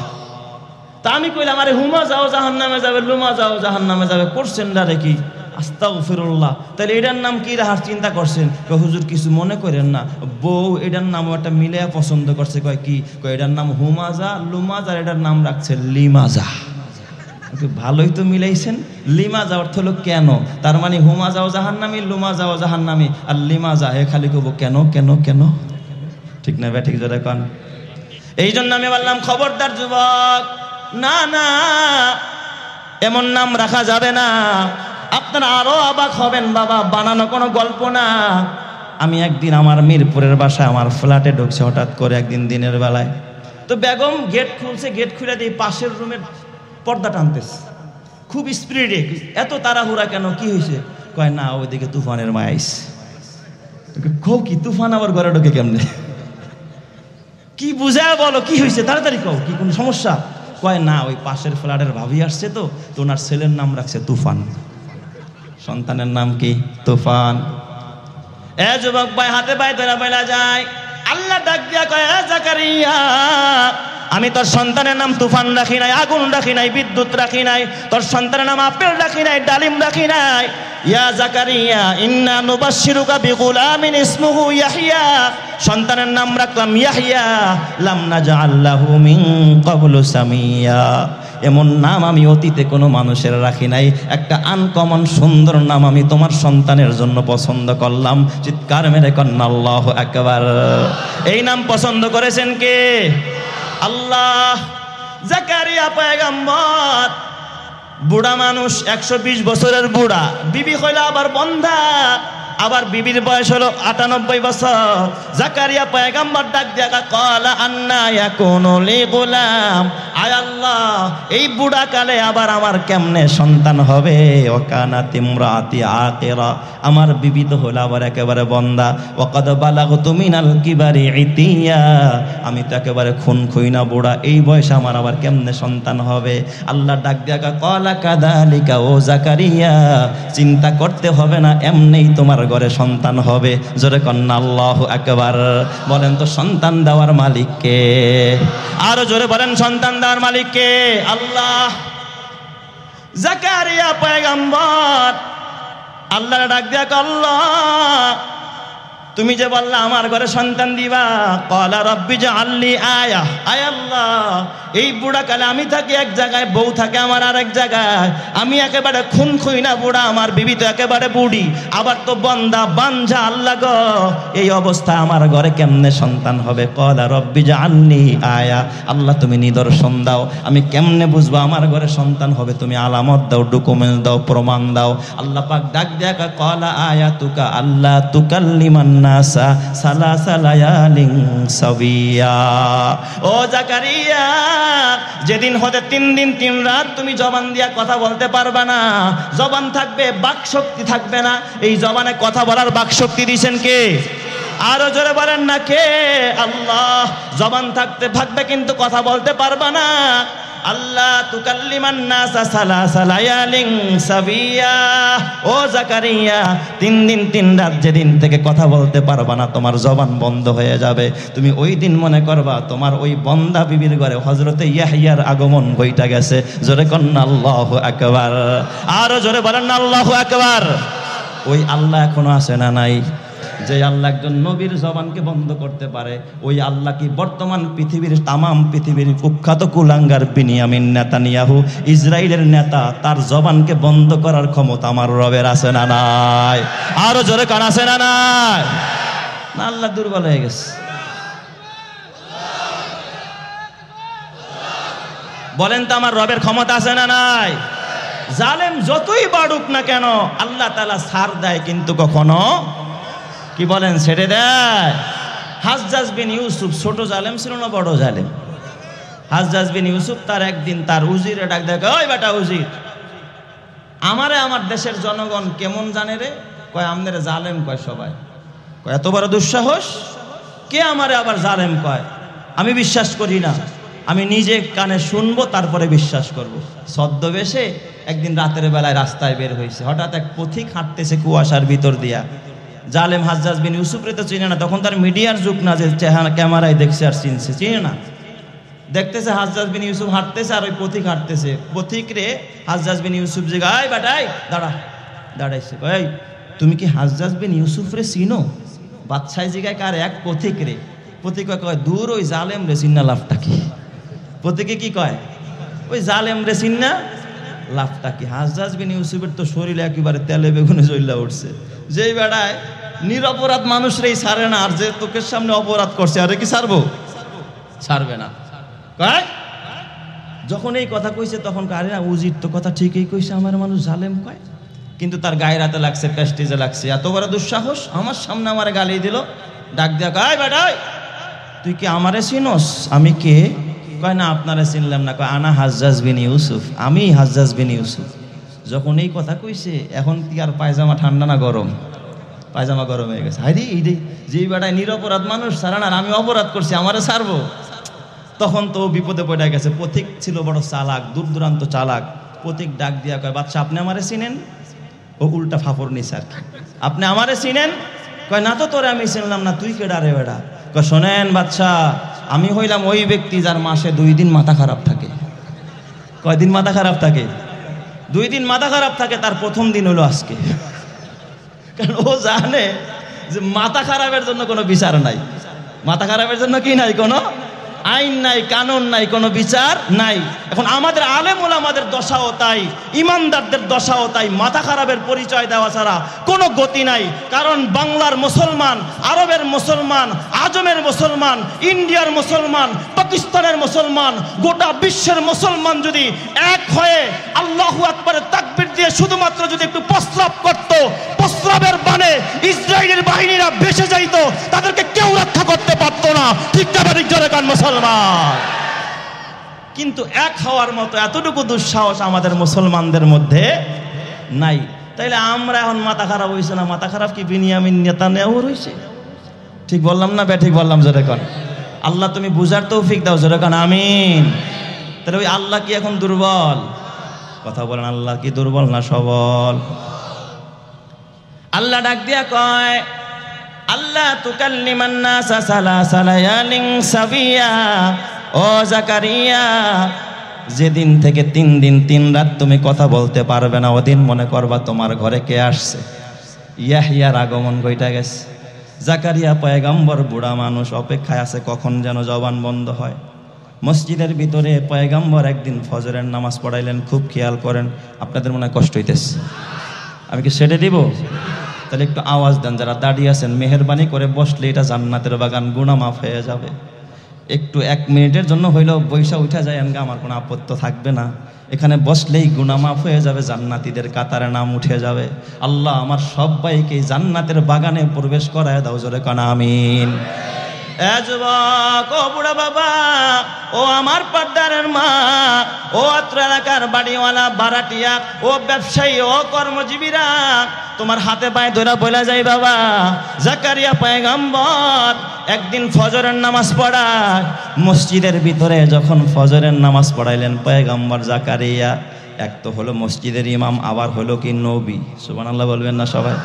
তা আমি কইলাম আরে হুমা যাও জাহান্নামে যাবে, লুমা যাও জাহান্নামে যাবে, করছেন না রে কি? আস্তাগফিরুল্লাহ। তাহলে এটার নাম কি রাহার চিন্তা করছেন? কয় হুজুর কিছু মনে করেন না, বউ এটার নামও একটা মিলে পছন্দ করছে। কয় কি? কয় এটার নাম হুমাজা, লুমাজা, এটার নাম রাখছে লিমাজা। ভালোই তো মিলাইছেন। লিমাজা অর্থ হলো কেন, তার মানে হুমা যাও জাহান্নামী, লুমা যাও জাহান্নামী, আর লিমাজা হে খালি কব কেন কেন কেন। ঠিক না ভাই? ঠিক জোরে কান। এই জন্য আমি বললাম খবরদার যুবক, না না এমন নাম রাখা যাবে না। আপনারা আরো অবাক হবেন, বাবা বানানো কোনো গল্প না। আমি একদিন আমার মিরপুরের বাসায় আমার ফ্ল্যাটে ঢুকছে হঠাৎ করে একদিন দিনের বেলায়। তো বেগম গেট খুলছে, গেট খুলে দিয়ে পাশের রুমের পর্দা টানতেছে খুব স্পিডে। এত তাড়াহুড়া কেন, কি হয়েছে? কয় না ওইদিকে তুফানের মায় আইছে। কও কি তুফান আবার ঘরে ঢোকে কেমনে? কি বুঝায় বলো, কি হয়েছে তাড়াতাড়ি কও, কি কোনো সমস্যা? কয় না ওই পাশের ফ্ল্যাটের ভাবি আসছে তো ওনার ছেলের নাম রাখছে তুফান, সন্তানের নাম কি? তুফান। এ যুবক ভাই হাতে পায়ে ধরা বেলা যায়, আল্লাহ ডাক দিয়া কয় এ জাকারিয়া, আমি তোর সন্তানের নাম তুফান রাখি নাই, আগুন রাখি নাই, বিদ্যুৎ রাখি নাই, তোর সন্তানের নাম আপেল রাখি নাই, ডালিম রাখি নাই। ইয়া জাকারিয়া ইন্না নুবাশশিরুকা বিগুলামিন ইসমুহু ইয়াহইয়া, সন্তানের নাম রাখলাম ইয়াহইয়া, লাম নাজআল লাহু মিন ক্বাবলু সামিয়া। এমন নাম আমি অতীতে কোনো মানুষের রাখি নাই, একটা আনকমন সুন্দর নাম আমি তোমার সন্তানের জন্য পছন্দ করলাম। চিৎকার মেরে কন্না আল্লাহু আকবার। এই নাম পছন্দ করেছেন কে? আল্লাহ। জাকারিয়া পয়গম্বর, বুড়া মানুষ, 120 বছরের বুড়া, বিবি হইল আবার বন্ধা, আবার বিবির বয়স হলো 98 বছর। জাকারিয়া পয়গম্বর ডাক দিয়া ক্বালা আন্না ইয়াকুনু লি গুলাম, আয় আল্লাহ এই বুড়া কালে আবার আমার কেমনে সন্তান হবে? ওয়া কানাত ইমরাতি আকিরা, আমার বিবি তো হলো আবার একেবারে বন্ধা। ওয়া ক্বাদ বালাগতু মিনাল কিবারি ইতিয়া, আমি তো একেবারে খুনখুইনা বুড়া, এই বয়সে আমার আবার কেমনে সন্তান হবে? আল্লাহ ডাক দিয়া ক্বালা কাযালিকা ও জাকারিয়া, চিন্তা করতে হবে না, এমনিই তোমার ঘরে সন্তান হবে। জোরে কন্না আল্লাহু আকবার। বলেন তো সন্তান দেওয়ার মালিক কে? আরো জোরে বলেন সন্তান দেওয়ার মালিক কে? আল্লাহ। জাকারিয়া পয়গম্বর আল্লাহর ডাক দিয়া আল্লাহ তুমি যে বললা আমার ঘরে সন্তান দিবা, ক্বালা রাব্বি জাআলনি আয়া, আয় আল্লাহ এই বুড়া কালে আমি থাকি এক জায়গায়, বউ থাকে আমার আরেক জায়গায়, আমি একেবারে খুনখুইনা বুড়া, আমার বিবি তো একেবারে বুড়ি, আবার তো বন্দা বাঞ্ঝা, আল্লাহ গো এই অবস্থায় আমার ঘরে কেমনে সন্তান হবে? ক্বালা রাব্বি জাআলনি আয়া, আল্লাহ তুমি নিদর্শন দাও, আমি কেমনে বুঝবো আমার ঘরে সন্তান হবে? তুমি আলামত দাও, ডকুমেন্ট দাও, প্রমাণ দাও। আল্লাহ পাক ডাক দেয়া ক্বালা আয়াতুকা আল্লাহ তুকাল্লিমান নাসা সালাসা লায়ালিন সাবিয়া। ও জাকারিয়া, যেদিন হতে 3 দিন 3 রাত তুমি জবান দিয়া কথা বলতে পারবা না, জবান থাকবে, বাক শক্তি থাকবে না। এই জবানে কথা বলার বাক শক্তি দিয়েছেন কে? আরো জোরে বলেন না কে? আল্লাহ। জবান থাকতে থাকবে কিন্তু কথা বলতে পারবা না। আল্লাহ তুকাল্লিমান নাসা সালাসা লায়ালিন সাবিয়া। ও জাকারিয়া, 3 দিন 3 রাত যেদিন থেকে কথা বলতে পারবা না, তোমার জবান বন্ধ হয়ে যাবে, তুমি ওই দিন মনে করবা তোমার ওই বন্দা বিবির ঘরে হযরতে ইয়াহইয়ার আগমন বইটা গেছে। জোরে কন্না আল্লাহু আকবার। আরো জোরে বলেন না আল্লাহু আকবার। ওই আল্লাহ এখনো আছে না নাই? যে আল্লাহ একজন নবীর জবানকে বন্ধ করতে পারে, ওই আল্লাহ কি বর্তমান পৃথিবীর তামাম পৃথিবীর কুখ্যাত কুলাঙ্গার বিনিয়ামিন নেতানিয়াহু ইসরায়েলের নেতা, তার জবানকে বন্ধ করার ক্ষমতা আমার রবের আছে না নাই? আরো জোরে কান আছে না নাই? না, আল্লাহ দুর্বল হয়ে গেছে। বলেন তো আমার রবের ক্ষমতা আছে না নাই? জালেম যতই বাড়ুক না কেন আল্লাহ তাআলা ছাড় দেয়, কিন্তু কখনো কি বলেন ছেড়ে দেয়? হাজ্জাজ বিন ইউসুফ ছোট জালেম ছিল না বড় জালেম? হাজ্জাজ বিন ইউসুফ তার একদিন তার উজিরে ডাক দেয়, ওই বেটা উজির, আমারে আমার দেশের জনগণ কেমন জানে রে? কয় আমনেরে জালেম কয় সবাই। কয় এত বড় দুঃসাহস, কে আমারে আবার জালেম কয়? আমি বিশ্বাস করি না, আমি নিজে কানে শুনবো তারপরে বিশ্বাস করব। ছদ্মবেশে একদিন রাতের বেলায় রাস্তায় বের হয়েছে, হঠাৎ এক পথিক হাঁটতেছে কুয়াশার ভিতর দিয়া। জালেম হাজ্জাজ বিন ইউসুফরে তো চিনে না, তখন তার মিডিয়ার যুগ না যে চেহারা ক্যামেরায় দেখছে আর চিনছে, চিনে না। দেখতেছে হাজ্জাজ বিন ইউসুফ হাঁটতেছে আর ওই পথিক হাঁটতেছে। পথিক রে হাজ্জাজ বিন ইউসুফ জিগায়, বেটাই দাঁড়া। দাঁড়াইছে, কই তুমি কি হাজ্জাজ বিন ইউসুফ রে চিনো? বাদশাহ জিগায়, কার? এক পথিক রে। পথিক কয়, দূর ওই জালেম রে চিন্না লাভটা কি? পথিকে কি কয়? ওই জালেম রে চিন্না লাভটা কি? হাজ্জাজ বিন ইউসুফের তো শরীরে একেবারে তেলে বেগুনে জ্বলা উঠছে। যেই বেড়ায় নিরপরাধ মানুষরেই ছাড়ে না, আর যে তোকের সামনে অপরাধ করছে আরে কি ছাড়বো? ছাড়বে না। কয় যখন এই কথা কইছে তখন আরে না, উজির তো কথা ঠিকই কইছে, আমার মানুষ জালেম কয়। কিন্তু তার গায়ে রাতে লাগছে, প্রেস্টিজে লাগছে, এত বড় দুঃসাহস আমার সামনে আমারে গালি দিল। ডাক দিয়া কয়, বেটাই তুই কি আমারে চিনোস? আমি কে? কয় না, আপনারে চিনলাম না। কয় আনা হাজ্জাজ বিন ইউসুফ, আমি হাজ্জাজ বিন ইউসুফ। যখন এই কথা কইছে এখন কি আর পায়জামা ঠান্ডা না গরম? পায়জামা গরম হয়ে গেছে। হাইরে এই যে বেটায় নিরপরাধ মানুষ ছাড়া না, আমি অপরাধ করছি, আমারে ছাড়বো? তখন তো বিপদে পড়ে গেছে। পথিক ছিল বড় চালাক, দূর দূরান্ত চালাক। পথিক ডাক দিয়া কয়, বাদশা আপনি আমারে চিনেন? ও উল্টা ফাপড় নিছে আর কি, আপনি আমারে চিনেন? কয় না তো, তোরে আমি চিনলাম না, তুই কেডা রে বেড়া? কয় শোনেন বাদশা, আমি হইলাম ওই ব্যক্তি যার মাসে 2 দিন মাথা খারাপ থাকে। কয়দিন মাথা খারাপ থাকে? 2 দিন মাথা খারাপ থাকে। তার প্রথম দিন হলো আজকে। কারণ ও জানে যে মাথা খারাপের জন্য কোনো বিচার নাই। মাথা খারাপের জন্য কি নাই? কোনো আইন নাই, কানুন নাই, কোনো বিচার নাই। এখন আমাদের আলেম ওলামাদের দশাও তাই, ইমানদারদের দশাও তাই। মাথা খারাপের পরিচয় দেওয়া ছাড়া কোনো গতি নাই। কারণ বাংলার মুসলমান, আরবের মুসলমান, আজমের মুসলমান, ইন্ডিয়ার মুসলমান, পাকিস্তানের মুসলমান, গোটা বিশ্বের মুসলমান যদি এক হয়ে আল্লাহু আকবারের তাকবীর দিয়ে শুধুমাত্র যদি একটু প্রস্রাব করত, প্রস্রাবের বানে ইসরায়েলের বাহিনীরা ভেসে যাইত, তাদেরকে কেউ রক্ষা করতে পারত না। ঠিক না ঠিক জোরে কান মুসলমান। কিন্তু এক হওয়ার মতো এতটুকু দুঃসাহস আমাদের মুসলমানদের মধ্যে নাই। তাইলে আমরা এখন মাথা খারাপ হইছে না? মাথা খারাপ কি বিনিয়ামিন নেতানিয়াহুর হইছে? ঠিক বললাম না? ঠিক বললাম? জোরে কান। আল্লাহ তুমি বুঝার তৌফিক দাও, জোরে কান আমিন। তাহলে ওই আল্লাহ কি এখন দুর্বল? কথা বলেন, আল্লাহ কি দুর্বল না সবল? আল্লাহ ডাক দিয়া কয়, আল্লাহ তুকাল্লিমান নাসা সালাসা লায়ালিন সাবিয়া। ও জাকারিয়া, যেদিন থেকে 3 দিন 3 রাত তুমি কথা বলতে পারবে না, ওদিন মনে করবা তোমার ঘরে কে আসছে। ইয়াহিয়ার আগমন ঘইটা গেছে। জাকারিয়া পয়গাম্বর, বুড়া মানুষ, অপেক্ষায় আছে কখন যেন জবান বন্ধ হয়। মসজিদের ভিতরে পয়গাম্বর একদিন ফজরের নামাজ পড়াইলেন। খুব খেয়াল করেন, আপনাদের মনে কষ্ট হইতেছে, আমি কি সেরে দিব? তাহলে একটু আওয়াজ দেন যারা দাঁড়িয়ে আছেন, মেহেরবানি করে বসলে এটা জান্নাতের বাগান, গুনাহ মাফ হয়ে যাবে। একটু 1 মিনিটের জন্য হইলেও বৈশা উঠা যায়, আমার কোনো আপত্তি থাকবে না। এখানে বসলেই গুনাহ মাফ হয়ে যাবে, জান্নাতীদের কাতারে নাম উঠে যাবে। আল্লাহ আমার সবাইকে জান্নাতের বাগানে প্রবেশ করায় দাও, জোরে কান আমিন। এ যুবক, ও বুড়া বাবা, ও আমার পর্দারের মা, ও অত্র এলাকার বাড়িওয়ালা, ভাড়াটিয়া, ও ব্যবসায়ী, ও কর্মজীবীরা, তোমার হাতে পায়ে ধরে বলা যায় বাবা, জাকারিয়া পয়গম্বর একদিন ফজরের নামাজ পড়ায়। মসজিদের ভিতরে যখন ফজরের নামাজ পড়াইলেন পয়গম্বর জাকারিয়া, এক তো হলো মসজিদের ইমাম, আবার হলো কি নবী। সুবহানাল্লাহ বলবেন না সবাই?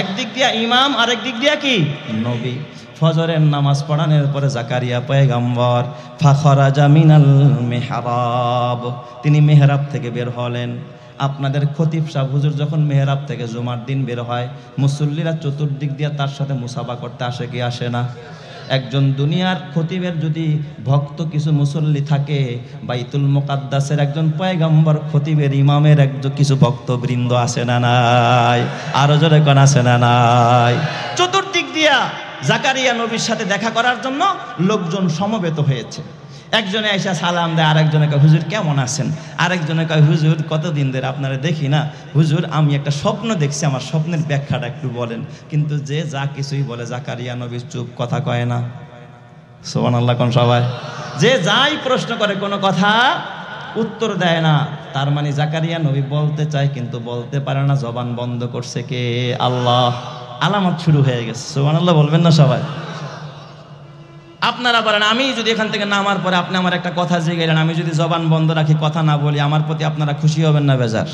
একদিক দিয়া ইমাম, আরেক দিক দিয়া কি নবী। ফজরের নামাজ পড়ানোর পরে জাকারিয়া পয়গম্বর ফাখরাজা মিনাল মিহরাব, তিনি মেহরাব থেকে বের হলেন। আপনাদের খতিব সাহেব হুজুর যখন মেহরাব থেকে জুমার দিন বের হয়, মুসল্লিরা চতুর্দিক দিয়ে তার সাথে মুসাফা করতে আসে কি আসে না? একজন দুনিয়ার খতিবের যদি ভক্ত কিছু মুসল্লি থাকে, বাইতুল মুকাদ্দাসের একজন পয়গম্বর খতিবের ইমামের একজন কিছু ভক্তবৃন্দ আছে না নাই? আরো জোরে কোন আছে না নাই? চতুর্দিক দিয়া জাকারিয়া নবীর সাথে দেখা করার জন্য লোকজন সমবেত হয়েছে। একজনে আইসা সালাম দেয়, আরেকজনে কয় হুজুর কেমন আছেন? আরেকজনে কয় হুজুর কতদিন ধরে আপনারা দেখি না, হুজুর আমি একটা স্বপ্ন দেখছি, আমার স্বপ্নের ব্যাখ্যাটা একটু বলেন। কিন্তু যে যা কিছুই বলে জাকারিয়া নবী চুপ, কথা কয় না। সুবহানাল্লাহ কোন সবাই? যে যাই প্রশ্ন করে কোনো কথা উত্তর দেয় না। তার মানে জাকারিয়া নবী বলতে চায় কিন্তু বলতে পারে না, জবান বন্ধ করছে কে? আল্লাহ। আলামত শুরু হয়ে গেছে। সুবহানাল্লাহ বলবেন না সবাই? আপনারা বলেন, আমি যদি এখান থেকে নামার পরে আপনি আমার একটা কথা জিজ্ঞাসা, আমি যদি জবান বন্ধ রাখি, কথা না বলি, আমার প্রতি আপনারা খুশি হবেন না বেজার?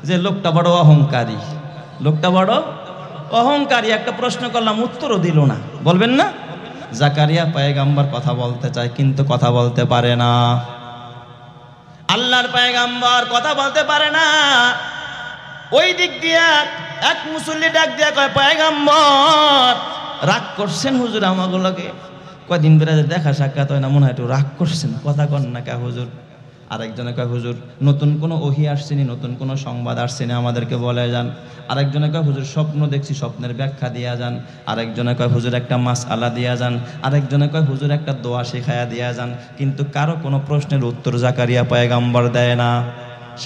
যে লোকটা বড় অহংকারী, লোকটা বড় অহংকারী। একটা প্রশ্ন করলাম উত্তরও দিল না, বলবেন না? জাকারিয়া পয়গম্বর কথা বলতে চায় কিন্তু কথা বলতে পারে না। আল্লাহর পয়গম্বর কথা বলতে পারে না। ওই দিক দিয়া এক মুসল্লি ডাক দিয়া কয়, পয়গম্বর রাগ করছেন হুজুর আমাগুলোকে? কয়দিন ধরে দেখা সাক্ষাৎ হয় না, মনে হয় একটু রাগ করছেন, কথা কন না কে হুজুর? আরেকজনে কয় হুজুর নতুন কোনো ওহী আসছেনি, নতুন কোনো সংবাদ আসছেনি, আমাদেরকে বলে যান। আরেকজনে কয় হুজুর স্বপ্ন দেখছি, স্বপ্নের ব্যাখ্যা দিয়া যান। আরেকজনে কয় হুজুর একটা মাসআলা দিয়া যান। আরেকজনে কয় হুজুর একটা দোয়া শেখায়া দিয়া যান। কিন্তু কারো কোনো প্রশ্নের উত্তর জাকারিয়া পয়গম্বর দেয় না।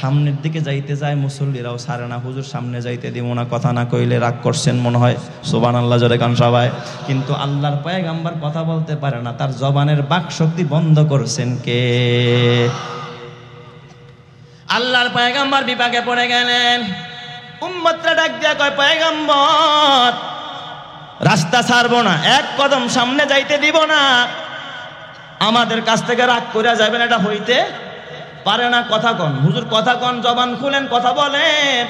সামনের দিকে যাইতে যায়, মুসল্লিরাও ছাড়ে না, হুজুর সামনে যাইতে দিব না, কথা না কইলে রাগ করছেন মনে হয়। সুবহানাল্লাহ জোরে কান সবাই। কিন্তু আল্লাহর পয়গম্বর কথা বলতে পারে না, তার জবানের বাক শক্তি বন্ধ করছেন কে? আল্লাহর পয়গম্বর বিপাকে পড়ে গেলেন। উম্মতরা ডাক দিয়া কয়, পয়গম্বর রাস্তা ছাড়বো না, এক কদম সামনে যাইতে দিব না, আমাদের কাছ থেকে রাগ করে যাবেন, এটা হইতে পারে না। কথা কন হুজুর, কথা কন, জবান খুলেন, কথা বলেন।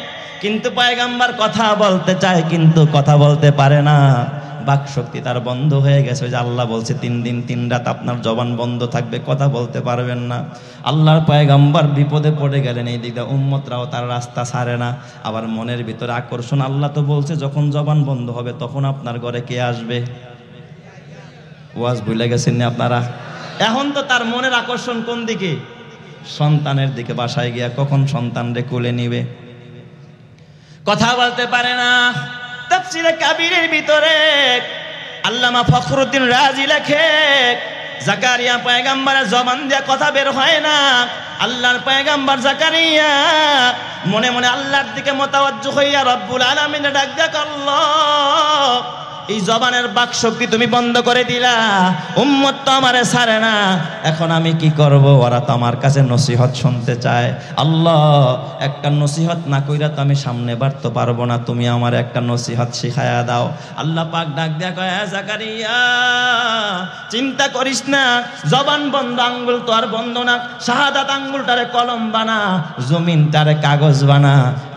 কিন্তু পয়গম্বর কথা বলতে চায় কিন্তু কথা বলতে পারে না, বাক শক্তি তার বন্ধ হয়ে গেছে। যে আল্লাহ বলছে 3 দিন 3 রাত আপনার জবান বন্ধ থাকবে, কথা বলতে পারবেন না। আল্লাহর পয়গম্বর বিপদে পড়ে গেলেন। এই দিকটা উম্মতরাও তার রাস্তা ছাড়ে না। আবার মনের ভিতরে আকর্ষণ, আল্লাহ তো বলছে যখন জবান বন্ধ হবে তখন আপনার ঘরে কে আসবে? ওয়াজ ভুলে গেছেন না আপনারা? এখন তো তার মনের আকর্ষণ কোন দিকে? সন্তানের দিকে। বাসায় গিয়া কখন সন্তানরে কোলে নিবে, কথা বলতে পারে না। তাফসীরে কাবীরের ভিতরে আল্লামা ফখরুদ্দিন রাজি লেখে, জাকারিয়া পয়গম্বরের জবান দিয়ে কথা বের হয় না। আল্লাহর পয়গম্বর জাকারিয়া মনে মনে আল্লাহর দিকে মোতাওয়াজ্জু হইয়া রব্বুল আলামিন ডাক দেয়, আল্লাহ এই জবানের বাক শক্তি তুমি বন্ধ করে দিলা, উম্মত তো আমারে ছাড়ে না, এখন আমি কি করব? ওরা তো আমার কাছে নসিহত শুনতে চায়। আল্লাহ একটা নসিহত না কইরা তো আমি সামনে বাড়তে পারবো না, তুমি আমার একটা নসিহত শিখায়া দাও। আল্লাহ পাক ডাক দেয়া কয়, জাকারিয়া চিন্তা করিস না, জবান বন্ধ আঙ্গুল তো আর বন্ধ না, শাহাদাত আঙ্গুলটারে কলম বানা, জমিনটারে কাগজ বানা,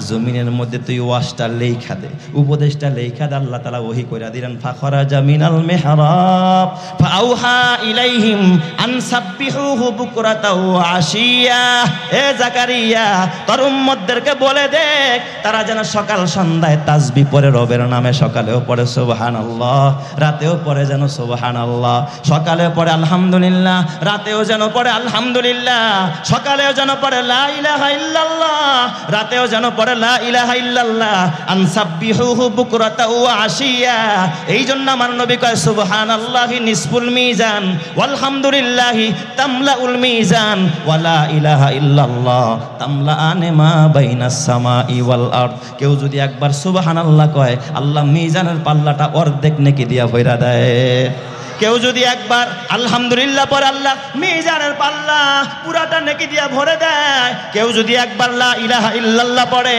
জমিনের মধ্যে তুই ওয়াজটা লেখা দে, উপদেশটা লেখা দে। আল্লাহ তাআলা ওহী কইরা দিলেন, ফাখরাজা মিনাল মিহরাব ফাআউহা ইলাইহিম আন সাব্বিহুহু বুকরাতা ওয়া আশিয়া। এ জাকারিয়া তোর উম্মতদেরকে বলে দে তারা যেন সকাল সন্ধ্যায় তাসবিহ পড়ে রবের নামে, সকালেও পড়ে সুবহানাল্লাহ, রাতেও পড়ে যেন সুবহানাল্লাহ, সকালেও পড়ে আলহামদুলিল্লাহ, রাতেও যেন পড়ে আলহামদুলিল্লাহ, সকালেও যেন পড়ে লা ইলাহা ইল্লাল্লাহ, রাতেও যেন পড়ে লা ইলাহা ইল্লাল্লাহ, আন সাব্বিহুহু বুকরাতা ওয়া আশিয়া। এই জন্য আমার নবী কয়, সুবহানাল্লাহি নিসফুল মিজান ওয়ালহামদুলিল্লাহি তামলাউল মিজান ওয়া লা ইলাহা ইল্লাল্লাহ তামলাআনে মা বাইনাস সামাই ওয়াল আরদ। কেউ যদি একবার সুবহানাল্লাহ কয়, আল্লাহ মিজানের পাল্লাটা অর্ধেক নেকি দিয়া ভইরা দেয়। কেউ যদি একবার আলহামদুলিল্লাহ পড়ে, আল্লাহ মিজানের পাল্লা পুরাটা নেকি দিয়া ভরে দেয়। কেউ যদি একবার লা ইলাহা ইল্লাল্লাহ পড়ে,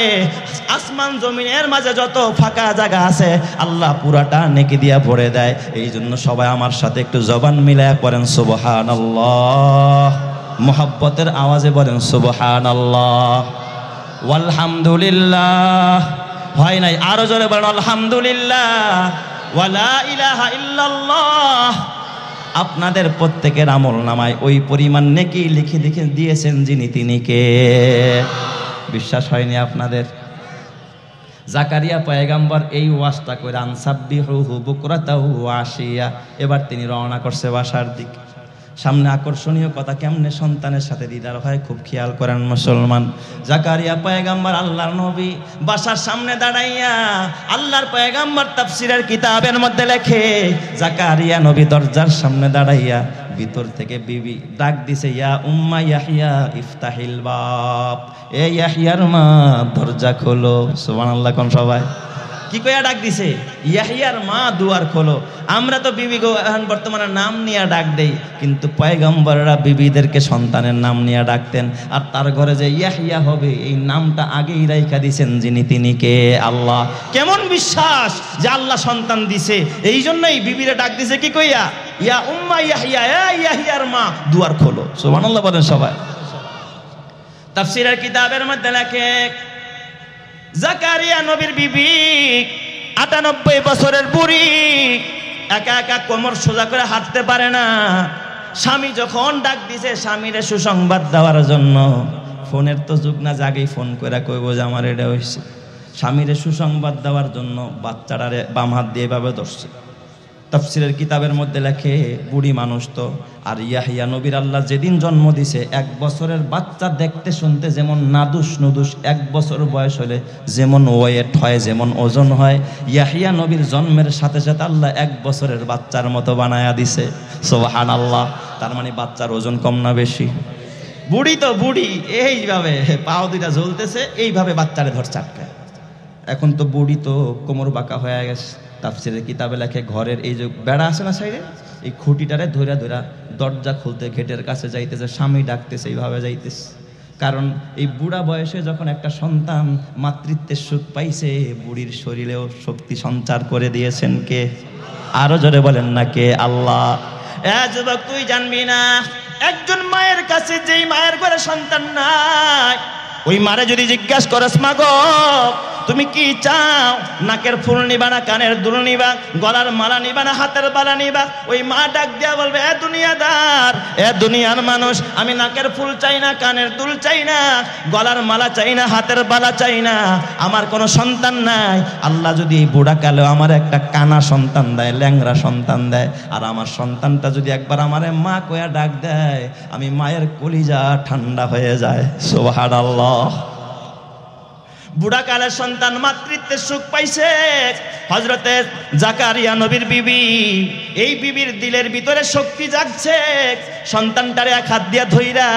আসমান জমিনের মাঝে যত ফাঁকা জায়গা আছে আল্লাহ পুরাটা নেকি দিয়া ভরে দেয়। এই জন্য সবাই আমার সাথে একটু জবান মিলায়া পড়েন সুবহানাল্লাহ, মুহাব্বতের আওয়াজে বলেন সুবহানাল্লাহ ওয়ালহামদুলিল্লাহ। হয় নাই? আরো জোরে বলেন আলহামদুলিল্লাহ ওয়া লা ইলাহা ইল্লাল্লাহ। আপনাদের প্রত্যেকের আমল নামায় ওই পরিমাণ নেকি লিখে লিখে দিয়েছেন যিনি, তিনি কে? বিশ্বাস হয়নি আপনাদের? জাকারিয়া পয়গাম্বর এই ওয়াজটা করে আনসাব্বিহুহু বুকরাতাহু ওয়া আশিয়া, এবার তিনি রওনা করছে বাসার দিকে। সামনে আকর্ষণীয় কথা, কেমনে সন্তানের সাথে দিদার হয় খুব খেয়াল করেন মুসলমান। জাকারিয়া পয়গাম্বর আল্লাহর নবী বাসার সামনে দাঁড়াইয়া, আল্লাহর পয়গাম্বর তাফসীরের কিতাবের মধ্যে লেখে জাকারিয়া নবী দরজার সামনে দাঁড়াইয়া ভিতর থেকে বিবি ডাক দিছে, ইয়া উম্মা ইয়াহইয়া ইফতাহিল বাব, এ ইয়াহইয়ার মা দরজা খোলো। সুবহানাল্লাহ কোন সবাই কি কইয়া ডাক দিছে? ইয়াহইয়ার মা দুয়ার খোলো। আমরা তো বিবি গো এখন বর্তমানে নাম নিয়ে ডাক দেই, কিন্তু পয়গম্বররা বিবিদেরকে সন্তানের নাম নিয়ে ডাকতেন। আর তার ঘরে যে ইয়াহইয়া হবে এই নামটা আগেই রাইখা দিছেন যিনি, তিনি কে? আল্লাহ। কেমন বিশ্বাস যে আল্লাহ সন্তান দিছে, এই জন্যই বিবিরে ডাক দিছে কি কইয়া, ইয়া উম্মা ইয়াহইয়া, এ ইয়াহইয়ার মা দুয়ার খোলো। সুবহানাল্লাহ বলেন সবাই। তাফসীরের কিতাবের মধ্যে লেখে জাকারিয়া নবীর বিবি ৯৮ বছরের বুড়ি, একা একা কোমর সোজা করে হাঁটতে পারে না। স্বামী যখন ডাক দিছে স্বামীরে সুসংবাদ দেওয়ার জন্য, ফোনের তো যুগ না, জাগেই ফোন করে কইব যে আমার এটা হয়েছে। স্বামীরে সুসংবাদ দেওয়ার জন্য বাচ্চাটারে বাম হাত দিয়ে এভাবে ধরছে। তাফসীরের কিতাবের মধ্যে লেখে বুড়ি মানুষ তো, আর ইয়াহইয়া নবীর আল্লাহ যেদিন জন্ম দিছে ১ বছরের বাচ্চা দেখতে শুনতে যেমন নাদুস নুদুস, ১ বছর বয়স হলে যেমন ওয়েট হয়, যেমন ওজন হয়, ইয়াহইয়া নবীর জন্মের সাথে সাথে আল্লাহ ১ বছরের বাচ্চার মতো বানায়া দিছে। সুবহানাল্লাহ। তার মানে বাচ্চার ওজন কম না বেশি? বুড়ি তো বুড়ি, এইভাবে পাও দুইটা ঝুলতেছে, এইভাবে বাচ্চারে ধর চাটকায়। এখন তো বুড়ি তো কোমর বাঁকা হয়ে গেছে। তাফসীরের কিতাবে লেখে ঘরের এই যে বেড়া আছে না সাইডে, এই খুঁটিটারে ধইরা ধইরা দরজা খুলতে গেটের কাছে যাইতেছে, স্বামী ডাকতেছে, এইভাবে যাইতেছে। কারণ এই বুড়া বয়সে যখন একটা সন্তান মাতৃত্বের সুখ পাইছে, বুড়ির শরীরেও শক্তি সঞ্চার করে দিয়েছেন কে? আরো জোরে বলেন না কে? আল্লাহ। এ যুবক তুই জানবি না, একজন মায়ের কাছে যেই মায়ের ঘরে সন্তান নাই, ওই মারে যদি জিজ্ঞাসা করস মা গো তুমি কি চাও, নাকের ফুল নিবা না কানের দুল নিবা, গলার মালা নিবা না হাতের বালা নিবা, ওই মা ডাক দিয়া বলবে, এ দুনিয়াদার, এ দুনিয়ার মানুষ, আমি নাকের ফুল চাই না, কানের দুল চাই না, গলার মালা চাই না, হাতের বালা চাই না, আমার কোনো সন্তান নাই। আল্লাহ যদি এই বুড়া কালেও আমার একটা কানা সন্তান দেয়, ল্যাংরা সন্তান দেয়, আর আমার সন্তানটা যদি একবার আমারে মা কয়া ডাক দেয়, আমি মায়ের কলিজা ঠান্ডা হয়ে যায়। সুবহানাল্লাহ। বুড়া কালের সন্তান মাতৃত্বের সুখ পাইছে হযরতে জাকারিয়া নবীর বিবি। এই বিবির দিলের ভিতরে শক্তি জাগছে, সন্তানটারে এক হাত দিয়া ধইরা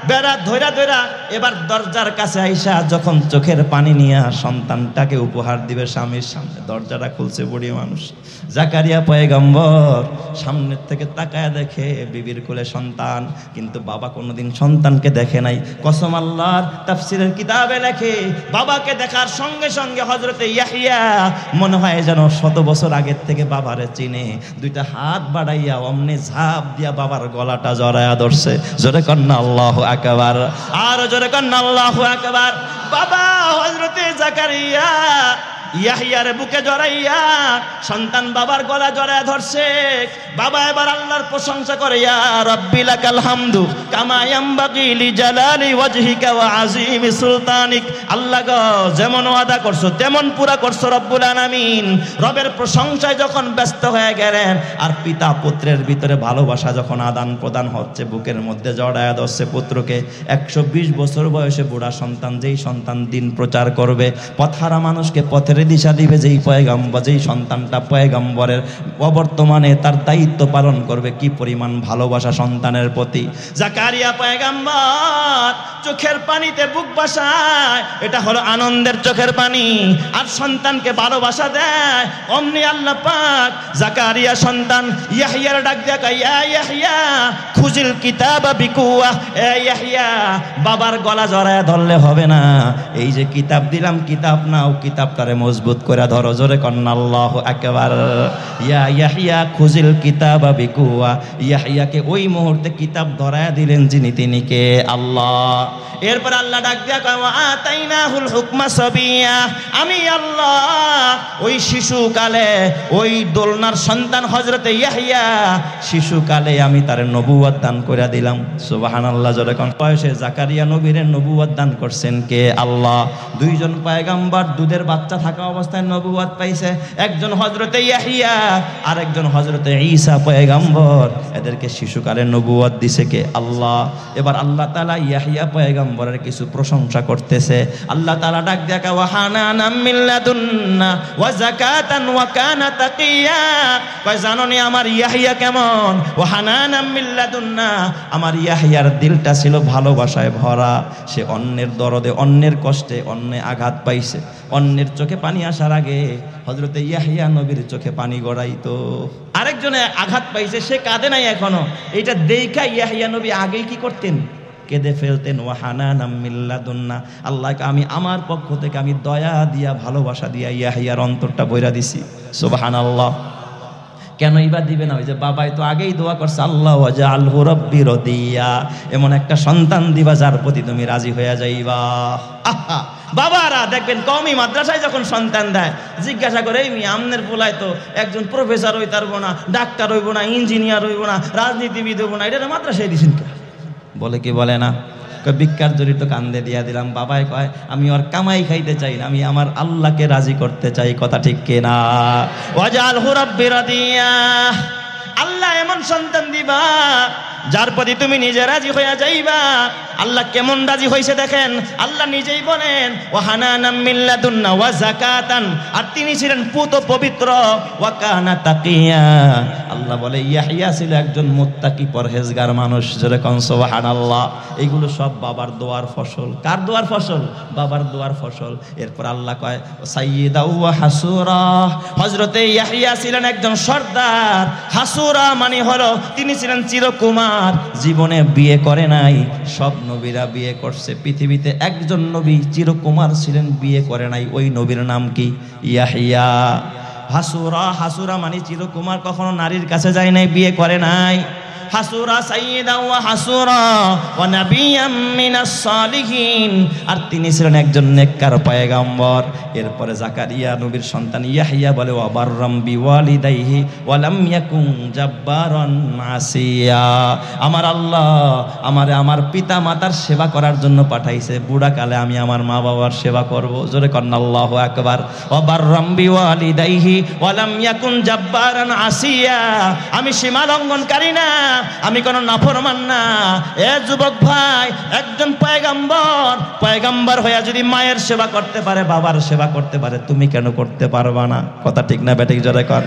বেড়া ধইরা ধইরা এবার দরজার কাছে আইসা যখন চোখের পানি নিয়ে সন্তানটাকে উপহার দিবে স্বামীর সামনে, দরজাটা খুলছে বুড়ি মানুষ। জাকারিয়া পয়গম্বর সামনের থেকে তাকায় দেখে বিবির কোলে সন্তান, কিন্তু বাবা কোনোদিন সন্তানকে দেখে নাই। কসম আল্লাহর, তাফসীরের কিতাবে লেখে বাবাকে দেখার সঙ্গে সঙ্গে হযরতে ইয়াহইয়া মনে হয় যেন ১০০ বছর আগের থেকে বাবারে চিনে, দুইটা হাত বাড়াইয়া অমনে ঝাঁপ দিয়া বাবার গলাটা জড়ায়া ধরছে। জোরে কন্না আল্লাহু আকবার, আর জোরে কন্না আল্লাহু আকবার। বাবা হযরতে জাকারিয়া ইয়াহইয়ার বুকে জড়াইয়া সন্তান বাবার গলা জড়ায় ধরছে। বাবা এবার আল্লাহর প্রশংসা করে, ইয়া রাব্বি লাকাল হামদু কামা ইয়ামবাগি লিজালালি ওয়াজহিকা ওয়া আযীমি সুলতানিক। আল্লাহ গো, যেমন ওয়াদা করছো তেমন পুরা করছো রব্বুল আলামিন। রবের প্রশংসায় যখন ব্যস্ত হয়ে গেলেন, আর পিতা পুত্রের ভিতরে ভালোবাসা যখন আদান প্রদান হচ্ছে, বুকের মধ্যে জড়ায় ধরছে পুত্রকে। ১২০ বছর বয়সে বুড়া সন্তান, যেই সন্তান দিন প্রচার করবে, পথহারা মানুষকে পথের দিশা দিবে, যেই পয়গম্বর, যেই সন্তানটা পয়গম্বরের অবর্তমানে তার দায়িত্ব পালন করবে, কি পরিমাণ ভালোবাসা সন্তানের প্রতি। জাকারিয়া পয়গম্বর চোখের পানিতে বুক বাসায়, এটা হলো আনন্দের চোখের পানি, আর সন্তানকে ভালোবাসা দেয়। অমনি আল্লাহ পাক জাকারিয়া সন্তান ইয়াহইয়ার ডাক দিয়া কয়, ইয়া ইয়াহইয়া খুজিল কিতাবা বিকুয়া। এ ইয়াহইয়া, বাবার গলা জড়ায় ধরলে হবে না, এই যে কিতাব দিলাম কিতাব নাও, কিতাবটারে মজবুত করে ধরো, জোরে কন্না আল্লাহু আকবার। ইয়া ইয়াহইয়া খুজিল কিতাবা বিকুয়া, ইয়াহইয়াকে ওই মুহূর্তে কিতাব ধরায়া দিলেন যিনি, তিনি কে? আল্লাহ। এরপর আল্লাহ ডাক দিয়া কয় ওয়া আতাইনাহুল হুকমা সাবিয়া, আমি আল্লাহ ওই শিশুকালে ওই দোলনার সন্তান হযরতে ইয়াহইয়া শিশুকালে আমি তার নবুয়ত দান করে দিলাম। সুবহানাল্লাহ, জোরে কোন। বয়সে জাকারিয়া নবীর নবুয়ত দান করছেন কে? আল্লাহ। দুইজন পয়গম্বর দুধের বাচ্চা থাকা অবস্থায় নবুয়ত পাইছে, একজন হযরতে ইয়াহইয়া আর একজন হযরতে ঈসা পয়গম্বর। এদেরকে শিশুকালে নবুয়ত দিছে কে? আল্লাহ। এবার আল্লাহ তাআলা ইয়াহইয়া পয়গম্বরের কিছু প্রশংসা করতেছে। আল্লাহ তাআলা ডাক দিয়া কয় ওয়া হানানাম মিন লাদুন্না ওয়া যাকাতান ওয়া কানা তাকিয়া। কয় জানোনি আমার ইয়াহইয়া কেমন? ওয়া হানানাম মিন লাদুন্না, আমার ইয়াহইয়ার দিলটা ছিল ভালোবাসায় ভরা। সে অন্যের দরদে, অন্যের কষ্টে, অন্যে আঘাত পাইছে, অন্যের চোখে পানি আসার আগে হযরতে ইয়াহইয়া নবীর চোখে পানি গড়াইতো। আরেকজনে আঘাত পাইছে, সে কাঁদে নাই এখনো, এইটা দেখা ইয়াহইয়া নবী আগেই কি করতেন? কেঁদে ফেলতেন। ওয়া হানানাম মিন লাদুন্না, আল্লাহকে আমি আমার পক্ষ থেকে আমি দয়া দিয়া, ভালোবাসা দিয়া ইয়াহইয়ার অন্তরটা বইরা দিছি। সুবহানাল্লাহ। কেন ইবা দিবে না? ওই যে বাবাই তো আগেই দোয়া করছে, আল্লাহ ওয়াজআলহু রাব্বি রাদিয়া, এমন একটা সন্তান দিবা যার প্রতি তুমি রাজি হয়ে যাইবা। আহা, বাবারা দেখবেন কওমি মাদ্রাসায় যখন সন্তান দেয়, জিজ্ঞাসা করে এই মিয়া আমনের পোলায় তো একজন প্রফেসর হইতে পারবো না, ডাক্তার হইব না, ইঞ্জিনিয়ার হইব না, রাজনীতিবিদ হইব না, এটা মাদ্রাসায় দিছেন কে? বলে কি বলে না? ভিক্ষার জড়িত কান্দে দিয়া দিলাম। বাবাই কয় আমি ওর কামাই খাইতে চাই না, আমি আমার আল্লাহকে রাজি করতে চাই। কথা ঠিক কিনা? ওয়াজআলহু রাব্বি রাদিয়া, আল্লাহ এমন সন্তান দিবা যার প্রতি তুমি নিজে রাজি হইয়া যাইবা। আল্লাহ কেমন রাজি হইছে দেখেন, আল্লাহ নিজেই বলেন ওয়া হানানাম মিন লাদুন্না ওয়া যাকাতান, আর তিনি ছিলেন পুত পবিত্র, ওয়া কানা তাকিয়া। আল্লাহ বলে ইয়াহইয়া ছিল একজন মুত্তাকি পরহেজগার মানুষ। যেরকম সুবহানাল্লাহ। এইগুলো সব বাবার দোয়ার ফসল। কার দোয়ার ফসল? বাবার দোয়ার ফসল। এরপর আল্লাহ কয় সাইয়্যিদা ওয়া হাসুরা, হযরতে ইয়াহইয়া ছিলেন একজন সর্দার। হাসুরা মানে হলো তিনি ছিলেন চিরকুমার, জীবনে বিয়ে করে নাই। সব নবীরা বিয়ে করছে, পৃথিবীতে একজন নবী চিরকুমার ছিলেন, বিয়ে করে নাই। ওই নবীর নাম কি? ইয়াহইয়া। হাসুরা, হাসুরা মানে চিরকুমার, কখনো নারীর কাছে যায় নাই, বিয়ে করে নাই। হাসুরা সাইয়্যিদা ওয়া হাসুরা ওয়া নাবিয়্যাম মিনাস সালিহিন, আর তিনি ছিলেন একজন নেককার পয়গম্বর। এরপরে জাকারিয়া নবীর সন্তান ইয়াহইয়া বলে ওয়া বাররাম বিওয়ালিদাইহি ওয়া লাম ইয়াকুন জাব্বারান আসিয়া, আমার আল্লাহ আমারে আমার পিতা মাতার সেবা করার জন্য পাঠাইছে, বুড়া কালে আমি আমার মা বাবার সেবা করব। জোরে কন্না আল্লাহু আকবার। ওয়া বাররাম বিওয়ালিদাইহি ওয়া লাম ইয়াকুন জাব্বারান আসিয়া, আমি সীমা লঙ্ঘনকারী না, আমি কোন নাফরমান না। এ যুবক ভাই, একজন পয়গম্বর হইয়া যদি মায়ের সেবা করতে পারে, বাবার সেবা করতে পারে, তুমি কেন করতে পারবা না? কথা ঠিক না বেঠিক? জোরে কর।